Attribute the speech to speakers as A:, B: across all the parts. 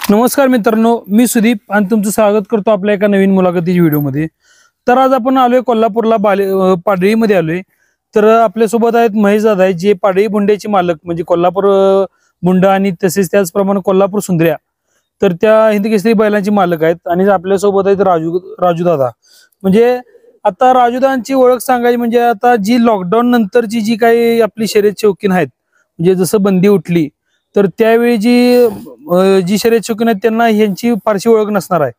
A: नमस्कार मित्रांनो, मी सुदीप आणि तुमचं स्वागत करतो आपल्या एका नवीन मुलाखतीच्या व्हिडिओमध्ये। तर आज आपण आलोय कोल्हापूरला पाडळीमध्ये आलोय। तर आपल्यासोबत आहेत महेश दादा जे पाडळी बुंड्याचे मालक म्हणजे कोल्हापूर बुंडा आणि तसेच त्याचप्रमाणे कोल्हापूर सुंदर्या तर त्या हिंदकेसरी बैलांचे मालक आहेत। आणि आपल्यासोबत आहेत राजू दादा। म्हणजे आता राजू दादांची ओळख सांगायची म्हणजे आता जी लॉकडाऊन नंतरची जी काही आपली शर्यत शौकीन आहेत म्हणजे जसं बंदी उठली तर त्यावेळी जी शर्यत शौकीन आहेत त्यांना ह्यांची फारशी ओळख नसणार आहे।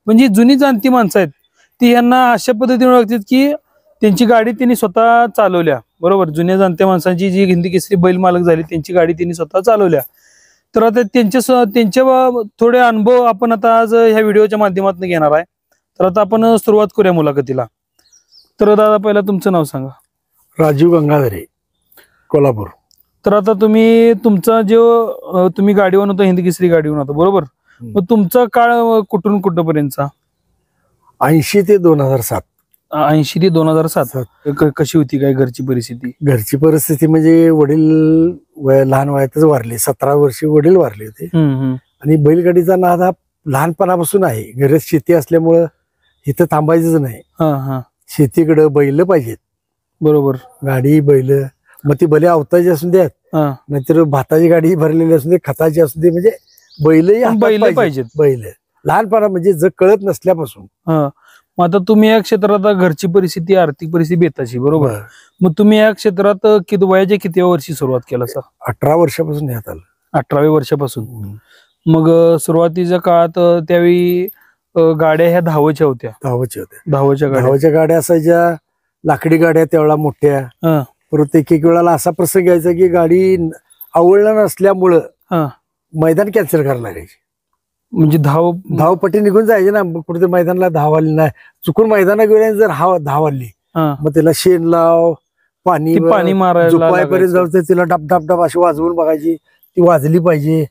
A: म्हणजे जुनी जाणती माणसं आहेत ती ह्यांना अशा पद्धतीने ओळखतात की त्यांची गाडी त्यांनी स्वतः चालवल्या, बरोबर। जुन्या जाणत्या माणसांची जी हिंदकेसरी बैल मालक झाली त्यांची गाडी त्यांनी स्वतः चालवल्या। तर आता त्यांच्या थोडे अनुभव आपण आता आज ह्या व्हिडिओच्या माध्यमातून घेणार आहे। तर आता आपण सुरुवात करूया मुलाखतीला। तर दादा पहिला तुमचं नाव सांगा।
B: राजीव गंगाधरे, कोल्हापूर।
A: तर आता तुमचा जो तुम्ही गाडीवर होता हिंदकेसरी गाडीवर होता, बरोबर। मग तुमचा काळ कुठून कुठपर्यंतचा?
B: 80 ते 2007।
A: 80 ते 2007 कशी होती काय घरची परिस्थिती?
B: घरची परिस्थिती म्हणजे वडील लहान वयातच वारले, 17 वर्षी वडील वारले होते। आणि बैलगाडीचा नाद हा लहानपणापासून आहे। घरात शेती असल्यामुळं इथं थांबायचंच नाही। शेतीकडे बैल पाहिजेत,
A: बरोबर।
B: गाडी बैल, मग ती भले अवताची असू द्यात नाहीतर भाताची गाडी भरलेली असू दे, खताची असू दे, म्हणजे बैल
A: पाहिजेत।
B: बैल लहानपणा म्हणजे जग कळत नसल्यापासून।
A: मग आता तुम्ही या क्षेत्रात घरची परिस्थिती आर्थिक परिस्थिती बेताची, बरोबर। मग तुम्ही या क्षेत्रात वयाच्या किती वर्षी सुरुवात केला सर?
B: 18 वर्षापासून यात आलं।
A: 18व्या वर्षापासून। मग सुरुवातीच्या काळात त्यावेळी गाड्या ह्या धावच्या होत्या? धावच्या गाड्या
B: असायच्या, लाकडी गाड्या त्यावेळेला मोठ्या। परत एक वेळाला असा प्रसंग यायचा की गाडी आवडला नसल्यामुळं मैदान कॅन्सल करायला लागायचे।
A: म्हणजे
B: धावपट्टी निघून जायची ना, कुठे मैदानाला धाव आली नाही, चुकून मैदानात गेल्या जर धाव आली मग त्याला शेण लाव, पाणी झोपायपर्यंत जाऊ, तिला डब डब डब अशी वाजवून बघायची, ती वाजली पाहिजे।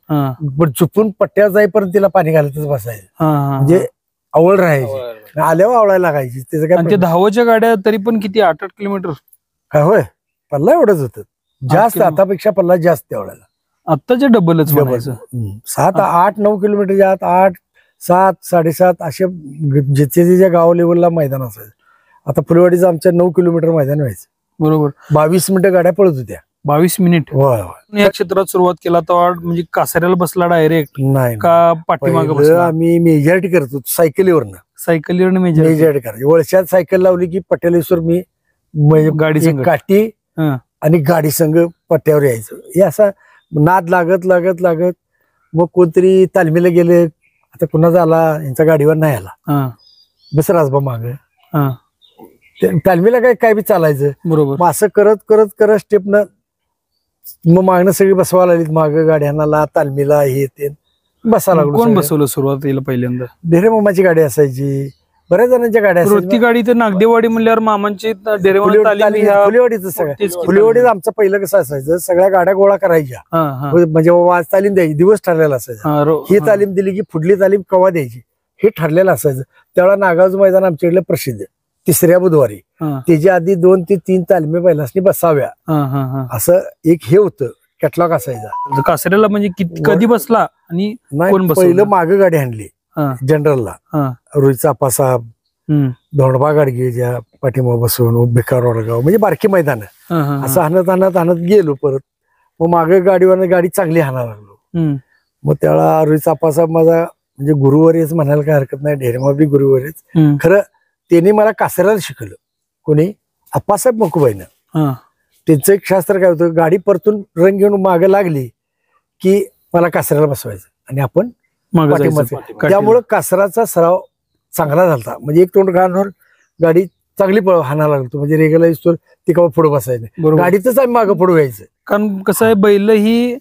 B: पण चुकून पट्ट्या जाईपर्यंत तिला पाणी घालतच बसायचं, म्हणजे आवड राहायची, आल्यावर आवडायला लागायची। त्याचं काय
A: धावच्या गाड्या तरी पण किती 8-8 किलोमीटर
B: काय होय, पल्ला एवढंच होतं जास्त, आतापेक्षा पल्ला जास्त तेवढ्याला।
A: आत्ताच्या डबलच
B: 7-8-9 किलोमीटरच्या आत 8, 7, 7.5 अशा जिथे गाव लेवलला मैदान असायचं। आता फुलवाडीचं आमच्या 9 किलोमीटर मैदान व्हायचं, बरोबर। 22 मिनिटं गाड्या पळत होत्या।
A: 22 मिनिट? या क्षेत्रात सुरुवात केला तर म्हणजे कासाऱ्याला बसला डायरेक्ट
B: नाही
A: का पाठीमागे?
B: आम्ही मेजॉरिटी करतो सायकलीवरनं मेजॉरिटी करायची। वळशात सायकल लावली की पटेलेश्वर मी गाडी काठी आणि गाडी संघ पट्ट्यावर यायचं। हे असा नाद लागत लागत लागत मग कोणतरी तालमीला गेले, आता कुणाचा आला यांच्या गाडीवर नाही आला, बस राजबा माग तालमीला काय बी चालायचं, बरोबर। मग असं करत करत करत स्टेपनं मग मागणं सगळी बसवा लागलीत, माग गाड्यांना तालमीला हे ते बसायला लागलो।
A: कोण बसवलं सुरुवातीला पहिल्यांदा?
B: ढेरे मामाची गाडी असायची, बऱ्याच जणांच्या गाड्या असायची।
A: ती गाडी तर नागदेवाडी म्हणल्यावर मामांची
B: फुलेवाडीच सगळं, फुलेवाडीच आमचं पहिलं कसं असायचं, सगळ्या गाड्या गोळा करायच्या, म्हणजे आज तालीम द्यायची, दिवस ठरलेला असायचा। ही तालीम दिली की पुढली तालीम कवा द्यायची हे ठरलेलं असायचं। त्यावेळेला नागावचं मैदान आमच्याकडे प्रसिद्ध, 3ऱ्या बुधवारी, त्याच्या आधी 2 ते 3 तालमी बैलांनी बसाव्या, असं एक हे होतं, कॅटलॉग असायचा।
A: कासऱ्याला म्हणजे कधी बसला आणि
B: पहिलं माग गाडी आणली जनरलला, रोहित आप्पासाहेब, धोंडबा गाडगेच्या पाठीमाग बसून भिकार वडगाव, म्हणजे बारकी मैदान असं हाणत हाणत हाणत गेलो। परत मग मागे गाडीवर गाडी चांगली हाणायला लागलो। मग त्यावेळेला रोहित आप्पासाहेब माझा म्हणजे गुरुवारीच म्हणायला काय हरकत नाही, ढेरेमा बी गुरुवारीच खरं। त्यांनी मला कासऱ्याला शिकवलं, कोणी आप्पासाहेब मकुबाईनं। त्यांचं एक शास्त्र काय होतं, गाडी परतून रंग घेऊन मागे लागली की मला कासऱ्याला बसवायचं आणि आपण त्यामुळं कासराचा सराव चांगला झाला। म्हणजे एक तोंड घालून गाडी चांगली हाणायला लागतो, म्हणजे रेगला दिसतो ती कवा पुढे बसायचं, गाडीतच आम्ही मागं पुढे व्हायचं। कारण
A: कसं आहे, बैल ही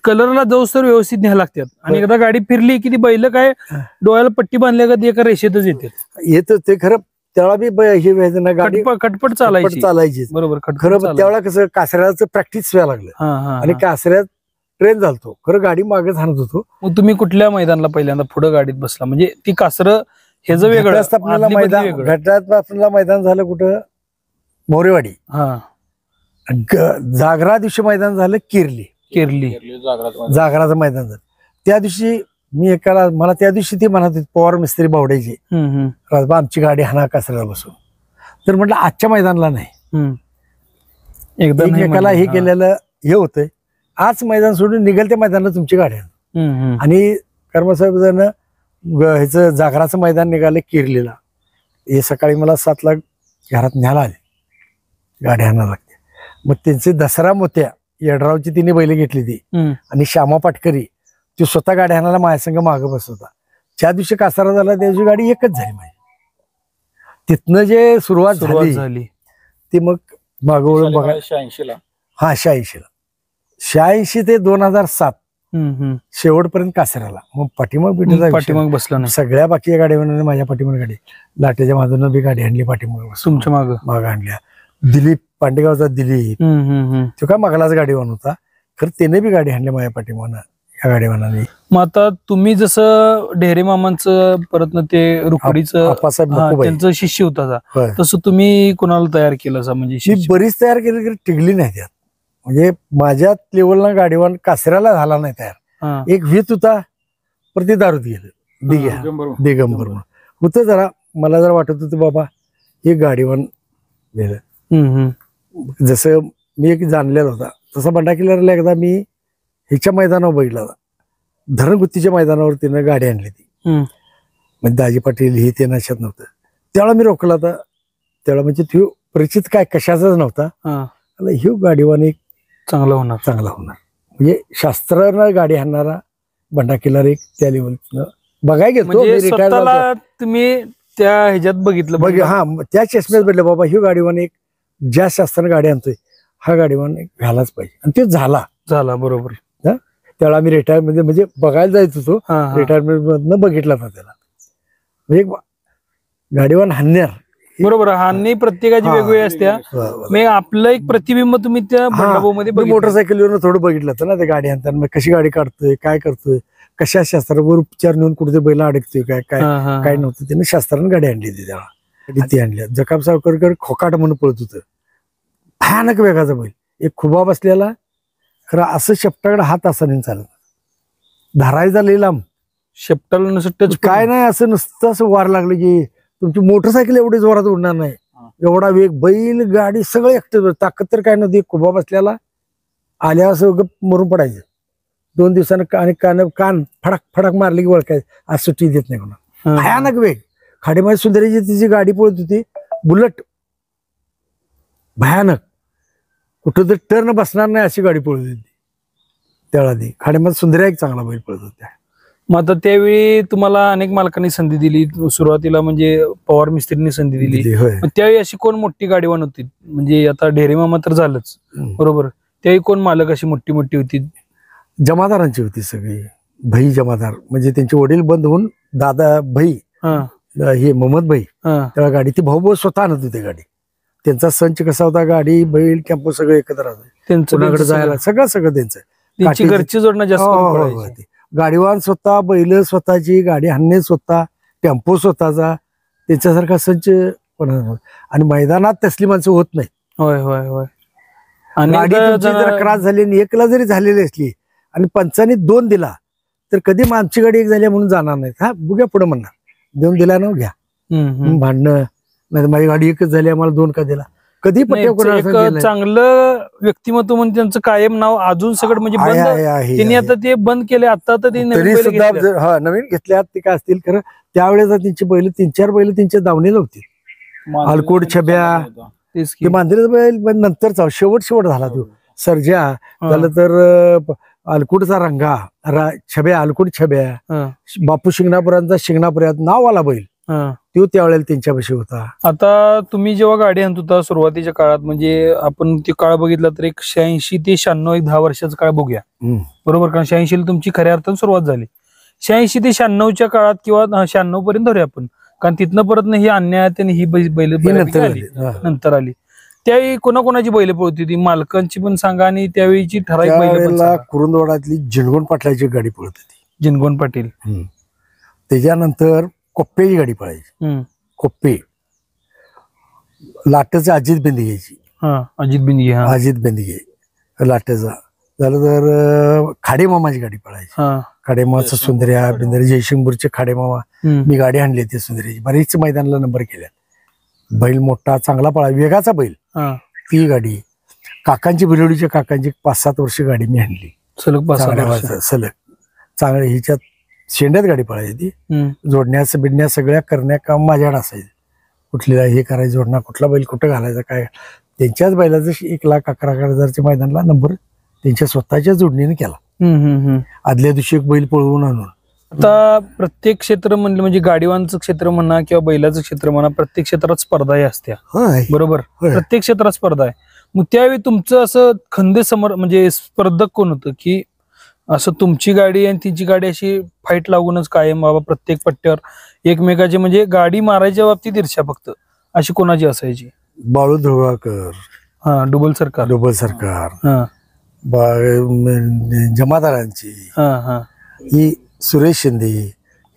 A: कलरला जाऊ तर व्यवस्थित न्यायला लागतात आणि एकदा गाडी फिरली की ती बैल काय डोळ्याला पट्टी बांधल्या का एका रेषेतच येत ते खरं। त्यावेळा बी हे व्हायचं ना, गाडी खटपट चालायची, बरोबर। खरं त्यावेळा कसं कासऱ्याचं प्रॅक्टिस व्हायला लागलं आणि कासऱ्यात ट्रेन झालतो, खरं गाडी मागेच हाणत होतो। मग तुम्ही कुठल्या मैदानाला पहिल्यांदा पुढे गाडीत बसला? म्हणजे ती कासरं हे जर वेगळं
B: घाटात मैदान झालं कुठं, मोरेवाडी, जागरा दिवशी मैदान झालं, किरली जागराचं मैदान झालं। त्या दिवशी मी एकाला मला त्या दिवशी ती म्हणत होती पवार मिस्त्री बावड्याची, राजबा आमची गाडी हाना कासऱ्याला बसून. तर म्हटलं आजच्या मैदानाला नाही, एकमेकाला हे केलेलं हे होतंय. आज मैदान सोडून निघेल त्या मैदानाला तुमची गाडी आणा. आणि कर्मसाहेब जण ह्याचं जागराचं मैदान निघालं किर्लीला. हे सकाळी मला 7 ला घरात न्यायला आले, गाडी आणायला लागते. मग त्यांचे दसरा मोत्या येडरावची तिने बैल घेतली ती, आणि श्यामा पाटकरी ती स्वतः गाडी आणायला माझ्यासंग मागं बसत होता. ज्या दिवशी कासारा झाला त्या दिवशी गाडी एकच झाली माझी. तिथनं जे सुरुवात झाली ती मग मागं वळून बघा.
C: 86ला.
B: हा 86 ते 2007 शेवटपर्यंत कासऱ्याला. मग पाठीमाग
A: बसला
B: सगळ्या बाकी गाडीवर माझ्या पाठीमाग गाडी. लाटेच्या माधून बी गाडी आणली पाठीमाग,
A: तुमच्या माग
B: आणल्या. दिलीप पांडेगावचा दिलीप तो काय मागलाच गाडीवान होता, खरं त्याने बी गाडी आणली माझ्या पाठीमागनं या गाडीवानाने.
A: मग आता तुम्ही जसं ढेरे मामांचं परत ते रुकडीचं त्यांचं शिष्य होता, तसं तुम्ही कोणाला तयार केलं असं? म्हणजे
B: बरीच तयार केली, टिकली नाही त्यात. म्हणजे माझ्या लेवलला गाडीवान कासऱ्याला झाला नाही तयार. एक व्हीत होता, पर ते दारूत गेलं, दिगंबर होतं. जरा मला जरा वाटत होतं बाबा हे गाडीवान गेलं. जसं मी एक जाणलेला होता तसा बंडा किल्ल्याला एकदा मी ह्याच्या मैदानावर बघितला होता, धरणगुत्तीच्या मैदानावर तिनं गाडी आणली ती. म्हणजे दाजी पाटील ही ते नशात नव्हतं त्यावेळेला. मी रोखला होता त्यावेळेला. म्हणजे तो परिचित काय कशाचाच नव्हता. ह्यो गाडीवान एक चांगला होणार. म्हणजे शास्त्रानं गाडी आणणारा बंडा किल्लार एक त्या लेवलनं बघायला गेलो.
A: तुम्ही त्या ह्याच्यात बघितलं?
B: हा, त्या चष्म्यात बघितलं बाबा ह्यो गाडीवान एक ज्या शास्त्रानं गाडी आणतोय हा गाडीवान एक घालाच पाहिजे. आणि तो झाला बरोबर. त्यावेळेला आम्ही रिटायरमेंट म्हणजे बघायला जायचो तो, रिटायरमेंट मधनं बघितला होता त्याला. म्हणजे गाडीवान हाणणार
A: बरोबर. हानी प्रत्येकाची वेगवेगळी असते. आपलं एक प्रतिबिंब तुम्ही त्या मध्ये
B: मोटरसायकलीवर थोडं बघितलं होतं ना, ते गाडी आणताना कशी गाडी काढतोय, काय करतोय, कशा शास्त्रावर उपचार नेऊन कुठे बैल अडकतोय, काय काय काय नव्हतं. त्याने शास्त्रानं गाडी आणली होती त्यावेळेला. ती आणली जकाब सावकर खोकाट म्हणून पळत होतं, भयानक वेगाचा बैल. एक खुबा बसलेला, खरं असं शेपटाकडे हात असा नाही चालत, धरायचा लई लांब.
A: शेपटाला टच
B: काय नाही, असं नुसतं असं वार लागलं की तुमची मोटरसायकल एवढी जोरात उडणार नाही, एवढा वेग. बैल गाडी सगळं एकटं, ताकद तर काय नव्हती. खुबा बसल्याला आल्या असं मरून पडायचं. 2 दिवसानं आणि कान फडक फडक मारली की ओळखायचं, आज सुट्टी देत नाही कोणा. भयानक वेग. खाडीमध्ये सुंदरीची तिची गाडी पळत होती बुलेट, भयानक. कुठं तर टर्न बसणार नाही अशी गाडी पळत होती त्यावेळी. खाडीमध्ये सुंदर्या एक चांगला बैल पळत होत्या.
A: मग आता त्यावेळी तुम्हाला अनेक मालकांनी संधी दिली, सुरुवातीला म्हणजे पवार मिस्त्रींनी संधी दिली. त्यावेळी अशी कोण मोठी गाडीवान होती? म्हणजे आता ढेरे मामा तर झालंच बरोबर, त्यावेळी कोण मालक अशी मोठी मोठी होती?
B: जमादारांची होती सगळी. भाई जमादार म्हणजे त्यांचे वडील बंद होऊन दादा भाई हे मोहम्मद भाई, त्या गाडी ती भाऊ स्वतः आणत होते गाडी. त्यांचा संच कसा होता, गाडी बैल टेम्पो सगळं एकत्र कोणाकडे जायला सगळं
A: त्यांची घरची जोडणं जास्त.
B: गाडीवान स्वतः, बैल स्वतःची, गाडी हाणणे स्वतः, टेम्पो स्वतःचा, त्याच्यासारखा संच कोणा. आणि मैदानात तसली माणसं होत नाही.
A: होय होय होय.
B: गाडी जर क्रॉस झाली आणि एकला जरी झालेली असली आणि पंचाने 2 दिला तर कधी आमची गाडी एक झाली म्हणून जाणार नाहीत. हा बघूया पुढे म्हणणार, 2 दिला ना घ्या, भांडणं नाही. माझी गाडी एकच झाली, आम्हाला 2 का दिला. कधी
A: चांगलं व्यक्तिमत्व म्हणून त्यांचं कायम नाव अजून सगळं म्हणजे त्यांनी आता ते बंद केले. आता तर ते
B: नवीन घेतल्यात ते काय असतील, खरं त्यावेळेस त्यांची बैल 3-4 बैल त्यांच्या दावणीला होती. अलकोड छब्या ते मांजरीचा बैल नंतरचा शेवट झाला तो. सर्जा झालं तर अलकुडचा रंगा छब्या, अलकुड छब्या, बापू शिंगणापुरांचा शिंगणापुरात नाव आला बैल, तो त्यावेळेला त्यांच्यापाशी होता.
A: आता तुम्ही जेव्हा गाडी आणत होता सुरुवातीच्या काळात, म्हणजे आपण ते काळ बघितला तर एक 86 ते 96 एक 10 वर्षाचा काळ बघूया बरोबर. कारण 86 ला तुमची खऱ्या अर्थाने सुरुवात झाली. 86 ते 96च्या काळात किंवा 96 पर्यंत धरूया आपण, कारण तिथनं परत ही अन्यायात ही बैल नंतर आली. त्यावेळी कोणाकोणाची बैल पळती होती, मालकांची पण सांगा आणि त्यावेळीची ठराविक बैल.
B: कुरुंदवाडातली जिनगोन पाटलाची गाडी पळत होती,
A: जिनगोन पाटील.
B: त्याच्यानंतर कोप्पेची गाडी पळायची, कोप्पे. लाटचा अजित बेंदिगेची,
A: अजित बेंदिगे
B: लाटेचा. झालं तर खाडेमामाची गाडी पळायची. खाडेमामाचं सुंदर्या बिंदरी जयशिंगपूरचे खाडेमामा मी गाडी आणली होती सुंदर्याची. बरीच मैदानाला नंबर केल्या. बैल मोठा चांगला पळा वेगाचा बैल. ती गाडी काकांची बिलोडीच्या काकांची 5-7 वर्ष गाडी मी आणली सलग. चांगल्या हिच्यात शेंड्यात गाडी पळायची ती. जोडण्यास बिडण्या सगळ्या करण्या काम माझ्याकडे असायचं. कुठलीला हे करायचं जोडणं कुठला बैल कुठं घालायचा काय. त्यांच्याच बैलाचं 1,11,000 मैदानाला नंबर त्यांच्या स्वतःच्या जोडणीने केला. आदल्या दिवशी एक बैल पळवून आणून.
A: आता प्रत्येक क्षेत्र म्हणलं म्हणजे गाडीवांचं क्षेत्र म्हणा किंवा बैलाचं क्षेत्र म्हणा प्रत्येक क्षेत्रात स्पर्धा असत्या बरोबर. प्रत्येक क्षेत्रात स्पर्धा आहे. मग त्यावेळी तुमचं असं खंदे समोर म्हणजे स्पर्धक कोण होतं की असं तुमची गाडी आणि तिची गाडी अशी फाईट लागूनच कायम बाबा प्रत्येक पट्ट्यावर एकमेकाची म्हणजे गाडी मारायच्या बाबतीत ईर्ष्या फक्त अशी कोणाची असायची?
B: बाळू धुळगावकर,
A: डुबल सरकार,
B: जमादारांची, ही सुरेश शिंदे,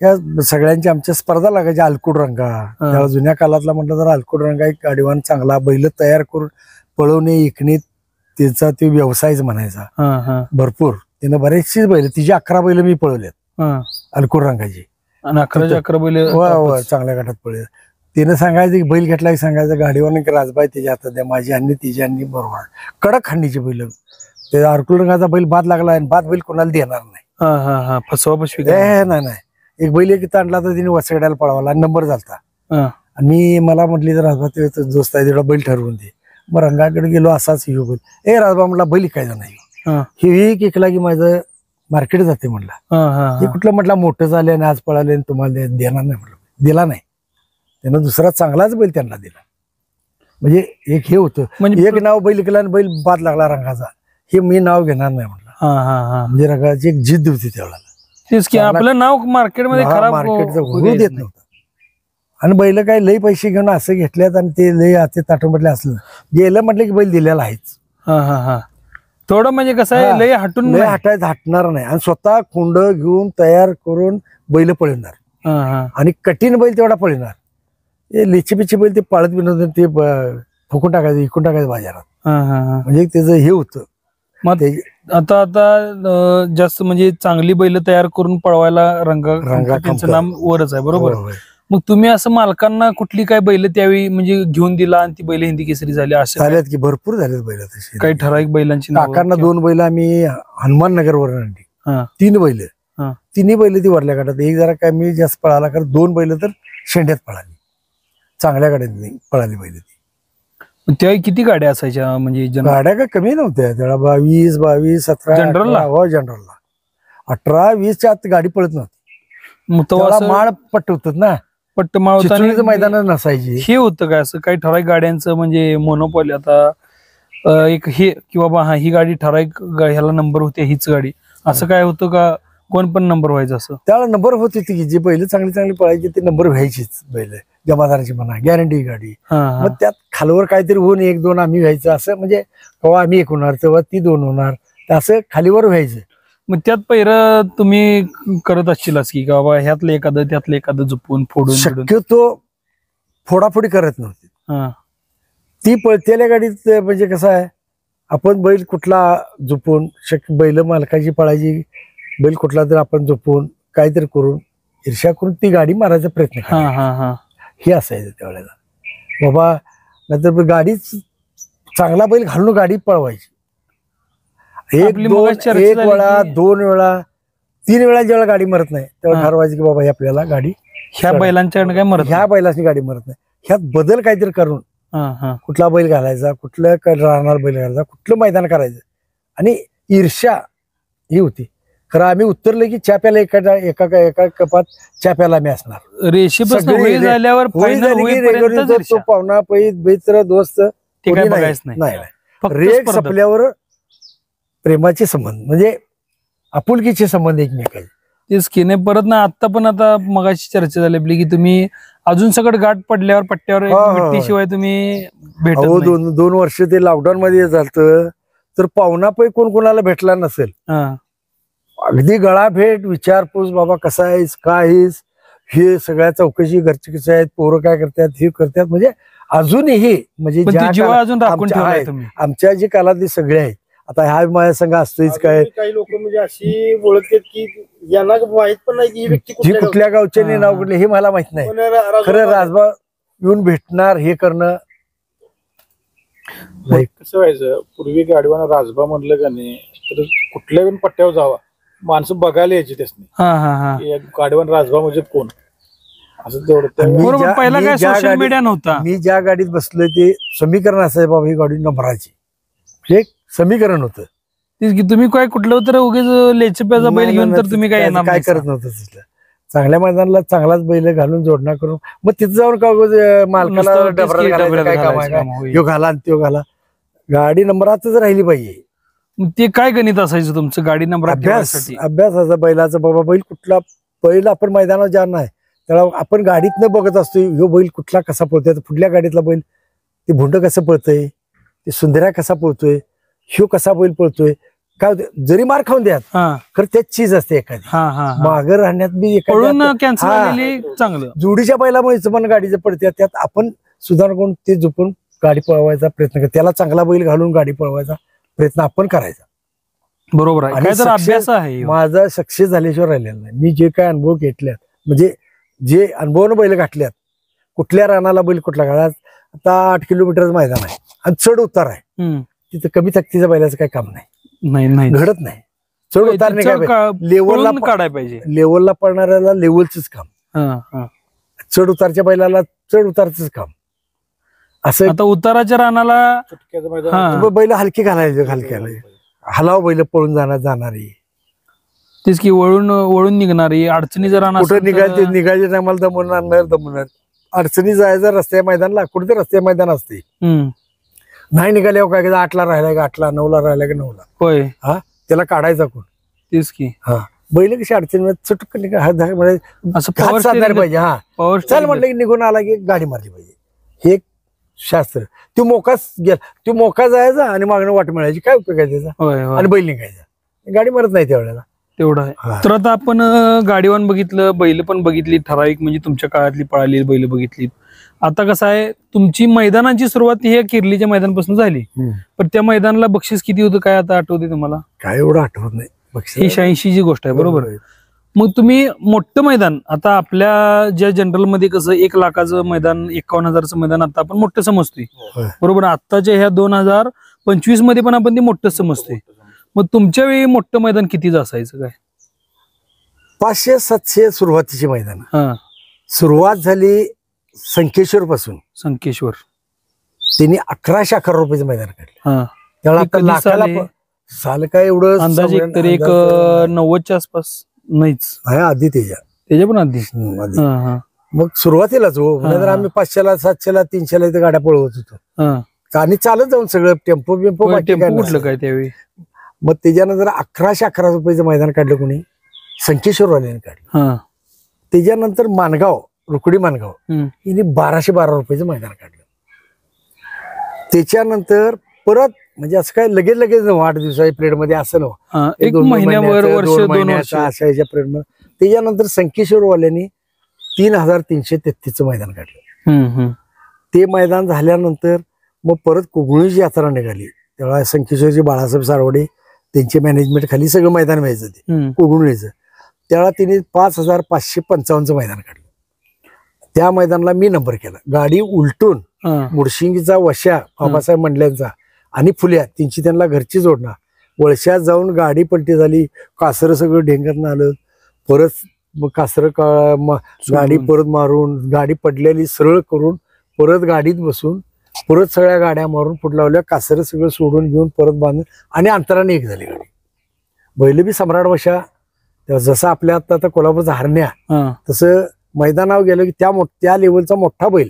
B: या सगळ्यांची आमच्या स्पर्धा लागायच्या. अलकुड रंगा त्याला जुन्या काळातला म्हटलं तर अलकुड रंगा एक गाडीवान चांगला बैल तयार करून पळवणे इकणे त्याचा तो व्यवसायच म्हणायचा. भरपूर त्यानं बरेचशी बैल तिची 11 बैल मी पळवल्यात अलकुड रंगाची.
A: 11 बैल
B: चांगल्या गटात पळले. तिनं सांगायचं की बैल घेतला की सांगायचं गाडीवान की राजबाई त्याच्या हातात द्या माझी आणि तिची आणि बरोबर कडक खांडीची बैल. ते अलकुड रंगाचा बैल बाद लागला आणि बाद बैल कोणाला देणार नाही.
A: फसवा फसवी
B: नाही. एक बैल एक आणला तर तिने वसगड्याला पळवला नंबर झालता. आणि मला म्हटली तर राजबा ते दोस्त आहे तेवढा बैल ठरवून दे. मग रंगाकडे गेलो असाच हिरो बैल. राजबा म्हटला बैल इकायचा नाही. हे इकला की माझं मार्केट जाते म्हटलं. हे कुठलं म्हटलं मोठं झाले आणि आज पळाले आणि तुम्हाला देणार नाही म्हटलं. दिला नाही. त्यानं दुसरा चांगलाच बैल त्यांना दिला. म्हणजे एक हे होतं म्हणजे एक नाव बैल इकला आणि बैल बाद लागला रंगाचा हे मी नाव घेणार नाही म्हटलं. म्हणजे रंगाची एक जिद्द होती त्यावेळेला.
A: तेच की आपलं नाव मार्केटमध्ये खराब
B: मार्केटचं होऊ देत नव्हतं. आणि बैल काय लई पैसे घेऊन असं घेतल्यात आणि ते लई हाते ताटून म्हटले असलं गेलं म्हटलं की बैल दिलेला आहेच.
A: थोडं म्हणजे कसं आहे लई हटून
B: हटणार नाही. आणि स्वतः कुंड घेऊन तयार करून बैल पळणार आणि कठीण बैल तेवढा पळणार. हे लिची पिची बैल ते पाळत बिनत ते फुकून टाकायचं इकून टाकायचं बाजारात. म्हणजे त्याचं हे होतं.
A: मग आता जास्त म्हणजे चांगली बैल तयार करून पळवायला रंगाचं नाम वरच आहे बरोबर. मग तुम्ही असं मालकांना कुठली काय बैल त्यावेळी म्हणजे घेऊन दिला आणि ती बैल हिंदी केसरी झाली अशा
B: झाल्यात की भरपूर झालेत बैल तशी.
A: काही ठराविक बैलांची
B: काकांना 2 बैल आम्ही हनुमान नगर वरून आणली. 3 बैल तिन्ही बैल ती वरल्या गाड्यात. एक जरा काय मी जास्त पळाला कारण 2 बैल तर शेंड्यात पळाली. चांगल्या गाड्यात पळाली बैल ती.
A: त्यावेळी किती गाड्या असायच्या म्हणजे
B: गाड्या काय कमी नव्हत्या त्याला 22, 17
A: जनरलला.
B: जनरलला 18, 20च्या आत गाडी पळत नव्हती. माळ पट्ट होत ना
A: पट्ट माळ
B: मैदान नसायची.
A: हे होतं काय असं काही ठराविक गाड्यांचं म्हणजे मोनोपॉली आता एक हे की बाबा ही गाडी ठराविक ह्याला नंबर होते हीच गाडी असं काय होतं का कोण पण नंबर व्हायचं असं?
B: त्याला नंबर होती ती जी बैल चांगली पळायची ती नंबर व्हायचीच. बैल जमादाराची म्हणा गॅरंटी गाडी. मग त्यात खालवर काहीतरी होऊन 1-2 आम्ही व्हायचं असं म्हणजे केव्हा आम्ही 1 होणार तेव्हा ती 2 होणार असं खालीवर व्हायचं.
A: मग त्यात पहिलं तुम्ही करत असशीलच की बाबा ह्यातलं एखादं त्यातलं एखादं झुपून फोडून.
B: शक्यतो फोडाफोडी करत नव्हती ती पळतेल्या गाडीत. म्हणजे कसं आहे आपण बैल कुठला झुपून बैल मालकाची पळायची बैल कुठला तर आपण झोपून काहीतरी करून ईर्ष्या करून ती गाडी मारायचा प्रयत्न करायचा. हे असायचं त्यावेळेला बाबा. नाहीतर गाडीच चांगला बैल घालून गाडी पळवायची. 1 वेळा 2 वेळा 3 वेळा जेव्हा गाडी मरत नाही तेव्हा ठरवायचं की बाबा आपल्याला गाडी
A: ह्या बैलांच्याकडे काय मरत
B: ह्या बैलाची गाडी मरत नाही. ह्यात बदल काहीतरी करून कुठला बैल घालायचा कुठलं राहणार बैल घालायचा कुठलं मैदान करायचं. आणि ईर्ष्या ही होती. खरं आम्ही उतरले की चाप्याला एका कपात चाप्याला आम्ही असणार.
A: झाल्यावर
B: तो पाहुणा मित्र दोस्त नाही. रेग संपल्यावर प्रेमाचे संबंध म्हणजे आपुलकीचे संबंध एकमेकांचे.
A: तेच की नाही परत ना. आता पण आता मगाशी चर्चा झाली आपली की तुम्ही अजून सगळं गाठ पडल्यावर पट्ट्यावर शिवाय तुम्ही भेटत.
B: 2 वर्ष ते लॉकडाऊन मध्ये झालं तर पाहुणा पै कोणाला भेटला नसेल. अगदी गळा भेट विचारपूस बाबा कसा आहेस काय आहेस हे सगळ्या चौकशी घरचे कसे आहेत पोरं काय करतात हे करतात. म्हणजे अजूनही म्हणजे
A: अजून
B: आमच्या जी काळातले सगळे आहेत आता ह्या माझ्या संघ असतोच काय,
C: काही लोक म्हणजे अशी ओळखतात की यांना माहित पण नाही की ही व्यक्ती
B: जी कुठल्या गावचे
A: हा.
B: नाव कुठले हे मला माहित नाही. खरं राजबा येऊन भेटणार हे करणं नाही.
C: कसं व्हायचं, पूर्वी गाडीवाना राजबा म्हणलं का नाही तर कुठल्या पण पट्ट्यावर जावा माणसं बघायला यायची त्यासनी
A: हा हा हा
C: गाडीवान राजबा म्हणजे कोण असं तेवढं
B: आणि मी
A: बरोबर.
B: ज्या-
A: पहिला
B: मी
A: काय
B: ज्या
A: सोशल
B: गाडीत-
A: मीडिया नव्हता.
B: मी ज्या गाडीत बसलोय ते समीकरण असायचं बाबा ही गाडी नंबराची, हे एक समीकरण होतं.
A: तेच की तुम्ही काय कुठलं तर उगीच लेचप्याचा बैल घेऊन तर तुम्ही काय येणार
B: काय
A: नाही.
B: करत नव्हतं तिथलं. चांगल्या मैदानाला चांगलाच बैल घालून जोडणा करून मग तिथं जाऊन का मालकाला
A: नुसतं तेच
B: डबरात
A: की
B: घालायचं
A: डबऱ्यात
B: काय काम आहे
A: घालायचं
B: काय,
A: काम होईल.
B: ह्यो घाला आणि त्यो घाला. गाडी नंबरातच राहिली पाहिजे.
A: मग ते काय गणित असायचं तुमचं गाडी नंबर
B: अभ्यासाचा बैलाचा बाबा बैल कुठला बैल आपण मैदानात जाणार नाही त्याला आपण गाडीत न बघत असतो ह्यो बैल कुठला कसा पळतोय, पुढल्या गाडीतला बैल ते भुंड कसं पळतोय, ते सुंदऱ्या कसा पळतोय, ह्यो कसा बैल पळतोय, काय होते जरी मार खाऊन द्यात खरं त्याच चीज असते एखादी. मागं राहण्यात बी
A: पळून
B: एखादी
A: कॅन्सल
B: हा.
A: झालेली चांगलं.
B: जोडीच्या बैलामुळे पण गाडीचं पडते त्यात आपण सुधारणा करून ते झोपून गाडी पळवायचा प्रयत्न करतो. त्याला चांगला बैल घालून गाडी पळवायचा प्रयत्न आपण करायचा.
A: बरोबर आहे.
B: आणि
A: काय तर
B: success-
A: अभ्यास आहे ह्यो.
B: माझा सक्सेस झाल्याशिवाय राहिलेला नाही. मी जे काय अनुभव घेतल्यात म्हणजे जे अनुभवानं बैल घातल्यात, कुठल्या रानाला बैल कुठला घालात, आता 8 किलोमीटर मैदान आहे आणि चढ उतार आहे,
A: हम्म.
B: तिथं कमी ताकदीच्या बैलाचं काही काम नाही,
A: नाही नाही
B: घडत नाही. चढ उतार नाही काय लेवलला
A: पळून काढायला पाहिजे.
B: लेवलला पडणाऱ्याला लेवलच काम,
A: हा, हा.
B: चढ उतारच्या बैलाला चढ उतारच काम असं.
A: आता उताराच्या रानाला
C: चुटक्याचं मैदान
A: हा.
B: बैल हलकी घालायचे, हलक्याला हलाव बैल पळून जाणारी
A: तेच की वळून निघणारी अडचणी जर
B: कुठं निघायचे निघायच्या टायमाला दमवणार अडचणी जायचं रस्त्या मैदानला कुठे ते रस्त्या मैदान असते. नाही निघाल्यावर काय 8ला राहिलाय का 8ला 9ला राहिलाय का 9ला
A: होय
B: हा त्याला काढायचा कोण.
A: तेच की
B: हा बैल कशी अडचणी चटकन
A: असं power
B: साधणार
A: steering-
B: पाहिजे. हा
A: पॉवर
B: चल म्हटलं की निघून आला की गाडी मारली पाहिजे, हे एक शास्त्र. तो मोकाच गेला, तो मोका जायचा आणि मागणं वाट मिळायची, काय उपयोग आहे त्याचा,
A: होय होय
B: आणि बैल निघायचा, गाडी मरत नाही त्यावेळेला.
A: तेवढं आहे.
B: हा.
A: तर आता आपण गाडीवान बघितलं, बैल पण बघितली, ठराविक म्हणजे तुमच्या काळातली पळालेली बैल बघितली. आता कसं आहे तुमची मैदानाची सुरुवात ही किर्लीच्या मैदानापासून झाली, पण त्या मैदानाला बक्षीस किती होतं काय आता आठवते तुम्हाला?
B: काय एवढं आठवत नाही. बक्षीस
A: ही 86 ची गोष्ट आहे बरोबर. मग तुम्ही मोठं मैदान आता आपल्या ज्या जनरल मध्ये कसं 1 लाखाचं मैदान 51,000चं मैदान आता आपण मोठं समजतोय
B: होय.
A: बरोबर. आत्ताच्या ह्या 2025 मध्ये पण आपण ते मोठं समजतोय. मग तुमच्या वेळी मोठं मैदान कितीच असायचं काय?
B: 500-700 सुरुवातीची मैदान.
A: हा.
B: सुरुवात झाली संकेश्वर पासून,
A: संकेश्वर
B: त्यांनी 1111 रुपयाचं मैदान काढलं.
A: हा.
B: त्याला
A: ते
B: आता
A: कधी
B: लाखाला
A: साली?
B: साल काय एवढं
A: अंदाजे तरी एक 90च्या आसपास नाहीच,
B: आहे आधी
A: त्याच्या पण आधी.
B: आधी.
A: हा, हा,
B: मग सुरुवातीलाच हो,
A: हा.
B: नाहीतर आम्ही 500ला 700ला 300ला इथे गाड्या पळवत होतो
A: हा.
B: आणि चालत जाऊन सगळं टेम्पो बिम्पो
A: होय,
B: बाकी
A: टेम्पो
B: काय
A: कुठलं
B: नसतं.
A: काय त्यावेळी?
B: मग त्याच्यानंतर 1111 रुपयाचं मैदान काढलं कोणी, संकेश्वरवाल्याने काढलं.
A: हा.
B: त्याच्यानंतर मानगाव, रुकडी मानगाव
A: हम्म.
B: हिने 1212 रुपयाचं मैदान काढलं. त्याच्यानंतर परत म्हणजे असं काय लगेच 8 दिवसाच्या पिरियड मध्ये असं नव्हतं,
A: हा, एक
B: 2
A: महिन्यावर
B: महिन्याचं,
A: वर्ष
B: 2
A: 2 वर्ष.
B: महिन्याचं अशा ह्याच्या पिरियड मध्ये. त्याच्यानंतर संकेश्वरवाल्यांनी 3333चं मैदान काढलं.
A: हम्म, हम्म.
B: ते मैदान झाल्यानंतर मग परत कोगुळीची यात्रा निघाली. तेव्हा संकेश्वरची बाळासाहेब सारवडे त्यांचे मॅनेजमेंट खाली सगळं मैदान व्हायचं ते
A: हम्म.
B: कोगुळीचं. त्यावेळा तिने 5555चं मैदान काढलं. त्या मैदानाला मी नंबर केला. गाडी उलटून
A: हा.
B: मुडशिंगीचा वशा बाबासाहेब मंडल्यांचा आणि फुल्या त्यांची त्यांना घरची जोडणार वळशात जाऊन गाडी पलटी झाली. कासरं सगळं ढेंगतनं आलं. परत मग कासरं गाडी परत मारून गाडी पडलेली सरळ करून परत गाडीत बसून परत सगळ्या गाड्या मारून पुढे लावल्या. कासरं सगळं सोडून घेऊन परत बांधून आणि अंतराने एक झाली गाडी. बैल बी सम्राट वशा, जसं आपल्या आता कोल्हापूरचा हरण्या
A: हा.
B: तसं मैदानावर गेलो की त्या लेवलचा मोठा बैल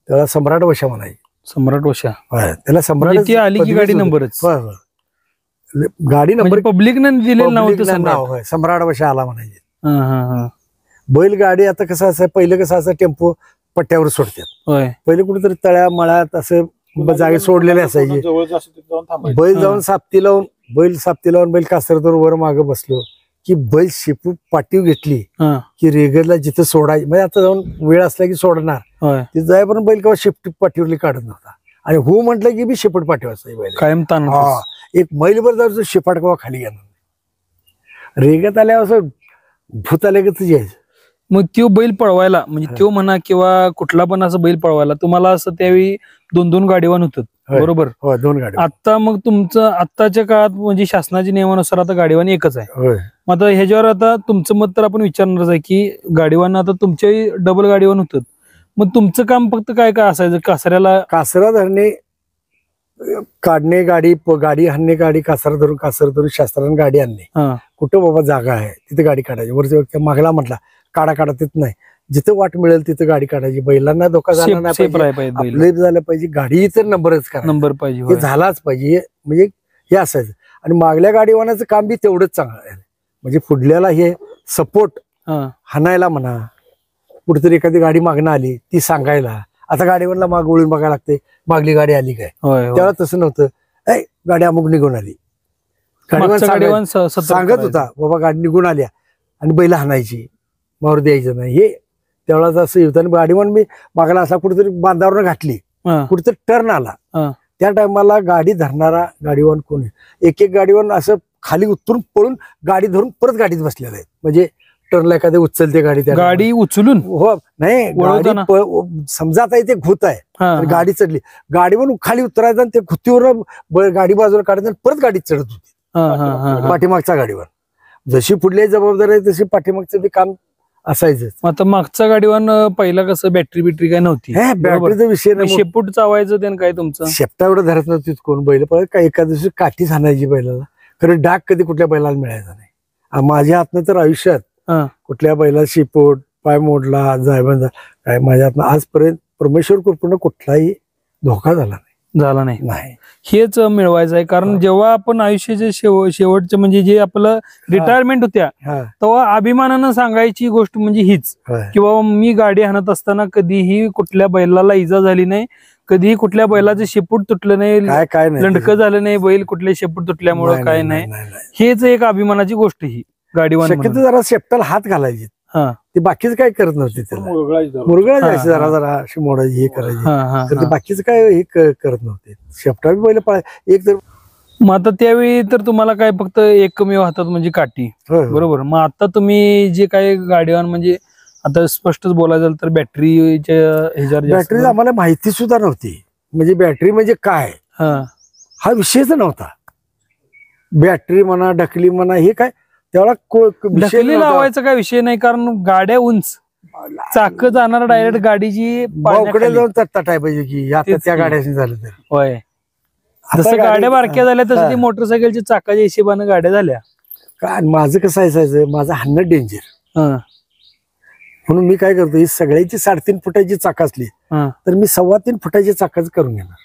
B: त्याला सम्राट वशा म्हणायचे.
A: सम्राट वशा
B: त्याला सम्राट
A: म्हणजे ती आली की गाडी नंबरच.
B: गाडी नंबर
A: पब्लिकने दिलेलं नाव होतं सम्राट.
B: नाव होय, सम्राट वशा आला म्हणायचे.
A: हा, हा, हा.
B: बैल गाडी आता कसं असं पहिलं कसं असं टेम्पो पट्ट्यावर सोडतात.
A: होय.
B: पहिले कुठेतरी तळ्या मळ्यात असं जागे सोडलेले असायचे.
C: जवळच असं तिथं जाऊन थांबायचं.
B: बैल जाऊन साप्ती लावून बैल कासरतोर वर मागे बसलो की बैल शेपू पाठीव घेतली
A: हा.
B: की रेगरला जिथं सोडायची म्हणजे आता जाऊन वेळ असला की सोडणार
A: होय.
B: तिथं जायपर्यंत बैल केव्हा शिफ्ट पाठीवरली काढत नव्हता आणि हो म्हटलं की मी शेपट पाठवायचं बैल
A: कायम ताण
B: हा एक मैलभर जायचं शेपाट कवा खाली घेणार नाही रेगत आल्यावर असं भूत आल्यागत यायचं.
A: मग तो बैल पळवायला म्हणजे तो म्हणा किंवा कुठला पण असं बैल पळवायला तुम्हाला असं त्यावेळी 2-2 गाडीवान होतात
B: होय.
A: बरोबर.
B: हो 2 गाडी
A: आता मग तुमचं आत्ताच्या काळात म्हणजे शासनाच्या नियमानुसार आता गाडीवान एकच आहे.
B: होय.
A: मग आता ह्याच्यावर आता तुमचं मत तर आपण विचारणारच आहे की गाडीवान आता तुमच्याही डबल गाडीवान होतात. मग तुमचं काम फक्त काय काय असायचं कासऱ्याला
B: कासरा धरणे काढणे गाडी गाडी हाणणे गाडी कासरा धरून शास्त्राने गाडी आणणे.
A: हा
B: कुठं बाबा जागा आहे तिथे गाडी काढायची वरच्या व्यक्ती मागला म्हटला काढा तिथ नाही जिथं वाट मिळेल तिथं गाडी काढायची बैलांना धोका झाला नाही
A: सेफ
B: पाहिजे
A: राहायला पाहिजे
B: आपले झालं पाहिजे गाडी तर नंबरच करा
A: नंबर पाहिजे
B: हे
A: होय.
B: झालाच पाहिजे म्हणजे हे असायचं. आणि मागल्या गाडीवानाचं काम बी तेवढंच चांगलं आहे म्हणजे पुढल्याला हे सपोर्ट
A: हा
B: हाणायला म्हणा कुठेतरी एखादी गाडी मागणं आली ती सांगायला. आता गाडीवरला माग वळून बघायला लागते मागली गाडी आली काय
A: होय, होय.
B: त्यावेळेला तसं नव्हतं ऐ गाडी अमुक निघून आली गाडीवान
A: मागचा गाडीवान सतर्क
B: सांगत
A: करायचा.
B: होता बाबा गाडी निघून आल्या आणि बैल हाणायची मावर द्यायचं नाही हे त्यावेळेला असं होतं. आणि गाडीवान मी मागला असा कुठेतरी बांधावर घातली
A: हा,
B: कुठेतरी टर्न आला
A: हा.
B: त्या टायमाला गाडी धरणारा गाडीवान कोण आहे एक गाडीवान असं खाली उतरून पळून गाडी धरून परत गाडीत बसलेला आहे म्हणजे टर्नला एखादी उचलते गाडी त्या
A: गाडी उचलून
B: हो नाही
A: वळवताना?
B: गाडी समजा आता इथे घुत आहे
A: हा,
B: आणि
A: हा.
B: गाडी चढली गाडीवरून खाली उतरायचं आणि ते घुतीवर गाडी बाजूला काढायचं आणि परत गाडीत चढत होती
A: हा, हा, हा, हा.
B: पाठीमागच्या गाडीवर. जशी पुढली जबाबदारी आहे तशी पाठीमागचं बी काम असायचं.
A: मग आता मागचा गाडीवान पहिला कसं बॅटरी काय नव्हती बरोबर.
B: बॅटरीचा विषय
A: मग
B: नाही
A: शेपूट चावायचं त्यानं काय तुमचं
B: शेपटा एवढं धरत नव्हती कोण बैल पण काय एका दिवशी काठीच हाणायची बैलाला खरं डाग कधी कुठल्या बैलाला मिळायचा नाही. माझ्या हातनं तर आयुष्यात
A: हा.
B: कुठल्या बैला शेपूट पाय मोडला जायबंद काय माझ्या हातनं आजपर्यंत परमेश्वर कृपेनं कुठलाही धोका झाला
A: झाला नाही.
B: नाही.
A: हेच मिळवायचं आहे कारण जेव्हा आपण आयुष्याचे शेवटचे म्हणजे जे आपलं रिटायरमेंट होत्या
B: हा
A: तेव्हा अभिमानानं सांगायची गोष्ट म्हणजे हीच
B: होय.
A: की बाबा मी गाडी हाणत असताना कधीही कुठल्या बैलाला इजा झाली नाही कधीही कुठल्या बैलाचं शेपूट तुटलं नाही
B: काय नाही
A: लंडकं झालं नाही बैल कुठले शेपूट तुटल्यामुळे काय नाही हेच एक अभिमानाची गोष्ट ही गाडीवान
B: शक्यतो
A: म्हणून.
B: जरा शेपटाला हात घालायची
A: हा,
B: ती बाकीच काय करत नव्हती त्याला मुरगळा जायची जरा जरा अशी मोडायची हे करायची
A: हा, हा,
B: तर ते
A: हा.
B: बाकीच काय हे करत नव्हते. शेपटा बी बैल एक तर
A: मग आता त्यावेळी तर तुम्हाला काय फक्त एकमेव हातात म्हणजे काठी
B: होय, होय.
A: बरोबर. मग आता तुम्ही जे काही गाडीवान म्हणजे आता स्पष्टच बोलायचं झालं तर बॅटरीच्या ह्याच्यावर जास्त-
B: बॅटरी आम्हाला माहिती सुद्धा नव्हती म्हणजे बॅटरी म्हणजे काय
A: हा,
B: हा विषयच नव्हता. बॅटरी म्हणा ढकली म्हणा हे काय त्यावेळेला विषय
A: ढकली
B: नव्हता.
A: लावायचा काय विषय नाही कारण गाड्या उंच चाक जाणार डायरेक्ट गाडीची
B: भावकडे
A: पाण्याखाली.
B: जाऊन तटाय पाहिजे की आता
A: तेच
B: त्या
A: की.
B: गाड्याशी झालं तर
A: होय
B: आता
A: जसं
B: गाडी-
A: गाड्या बारक्या झाल्या तसं
B: हा.
A: ती मोटरसायकलच्या चाकाच्या हिशेबानं गाड्या झाल्या.
B: काय माझं कसं असायचं माझं हाणं डेंजर
A: हा,
B: म्हणून मी काय करतो ही सगळ्याची 3.5 फुटाची चाक असली
A: हा,
B: तर मी 3.25 फुटाची चाकाच करून घेणार.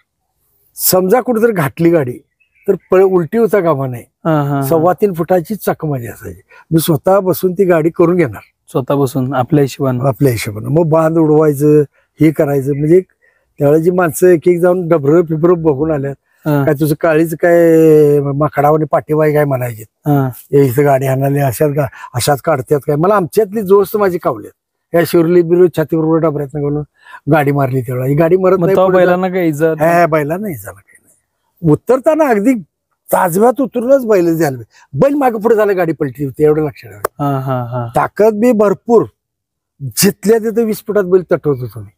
B: समजा कुठेतरी घातली गाडी तर उलटी होता कामा नाही.
A: हा, हा.
B: 3.25 फुटाची चाक माझी असायची मी स्वतः बसून ती गाडी करून घेणार
A: स्वतः बसून आपल्या हिशोबानं.
B: आपल्या हिशोबानं. मग बांध उडवायचं हे करायचं म्हणजे त्यावेळेची माणसं एक जाऊन डबरं फिबर बघून आल्यात
A: हा,
B: काय तुझं काळीच काय माकडावाने पाठीबाई काय म्हणायचे
A: हा,
B: इथं गाडी हाणाली अशाच काढतात काय. मला आमच्यातली जोस्त माझी कावल्यात या शिवरली बिरू छातीबरोबर डबऱ्यात घालून गाडी मारली तेवढा ही गाडी मरत
A: मग
B: नाही
A: तेव्हा
B: पुढे
A: बैलांना काही इज्जत
B: जात. बैला नाही झाला काही नाही. उतरताना अगदी ताजव्यात उतरूनच बैल झाले बैल मागे पुढे झालं गाडी पलटी होती एवढं लक्षात ठेवा.
A: हा, हा, हा.
B: ताकद बी भरपूर जिथल्या तिथे 20 फुटात बैल तटवत होतो मी.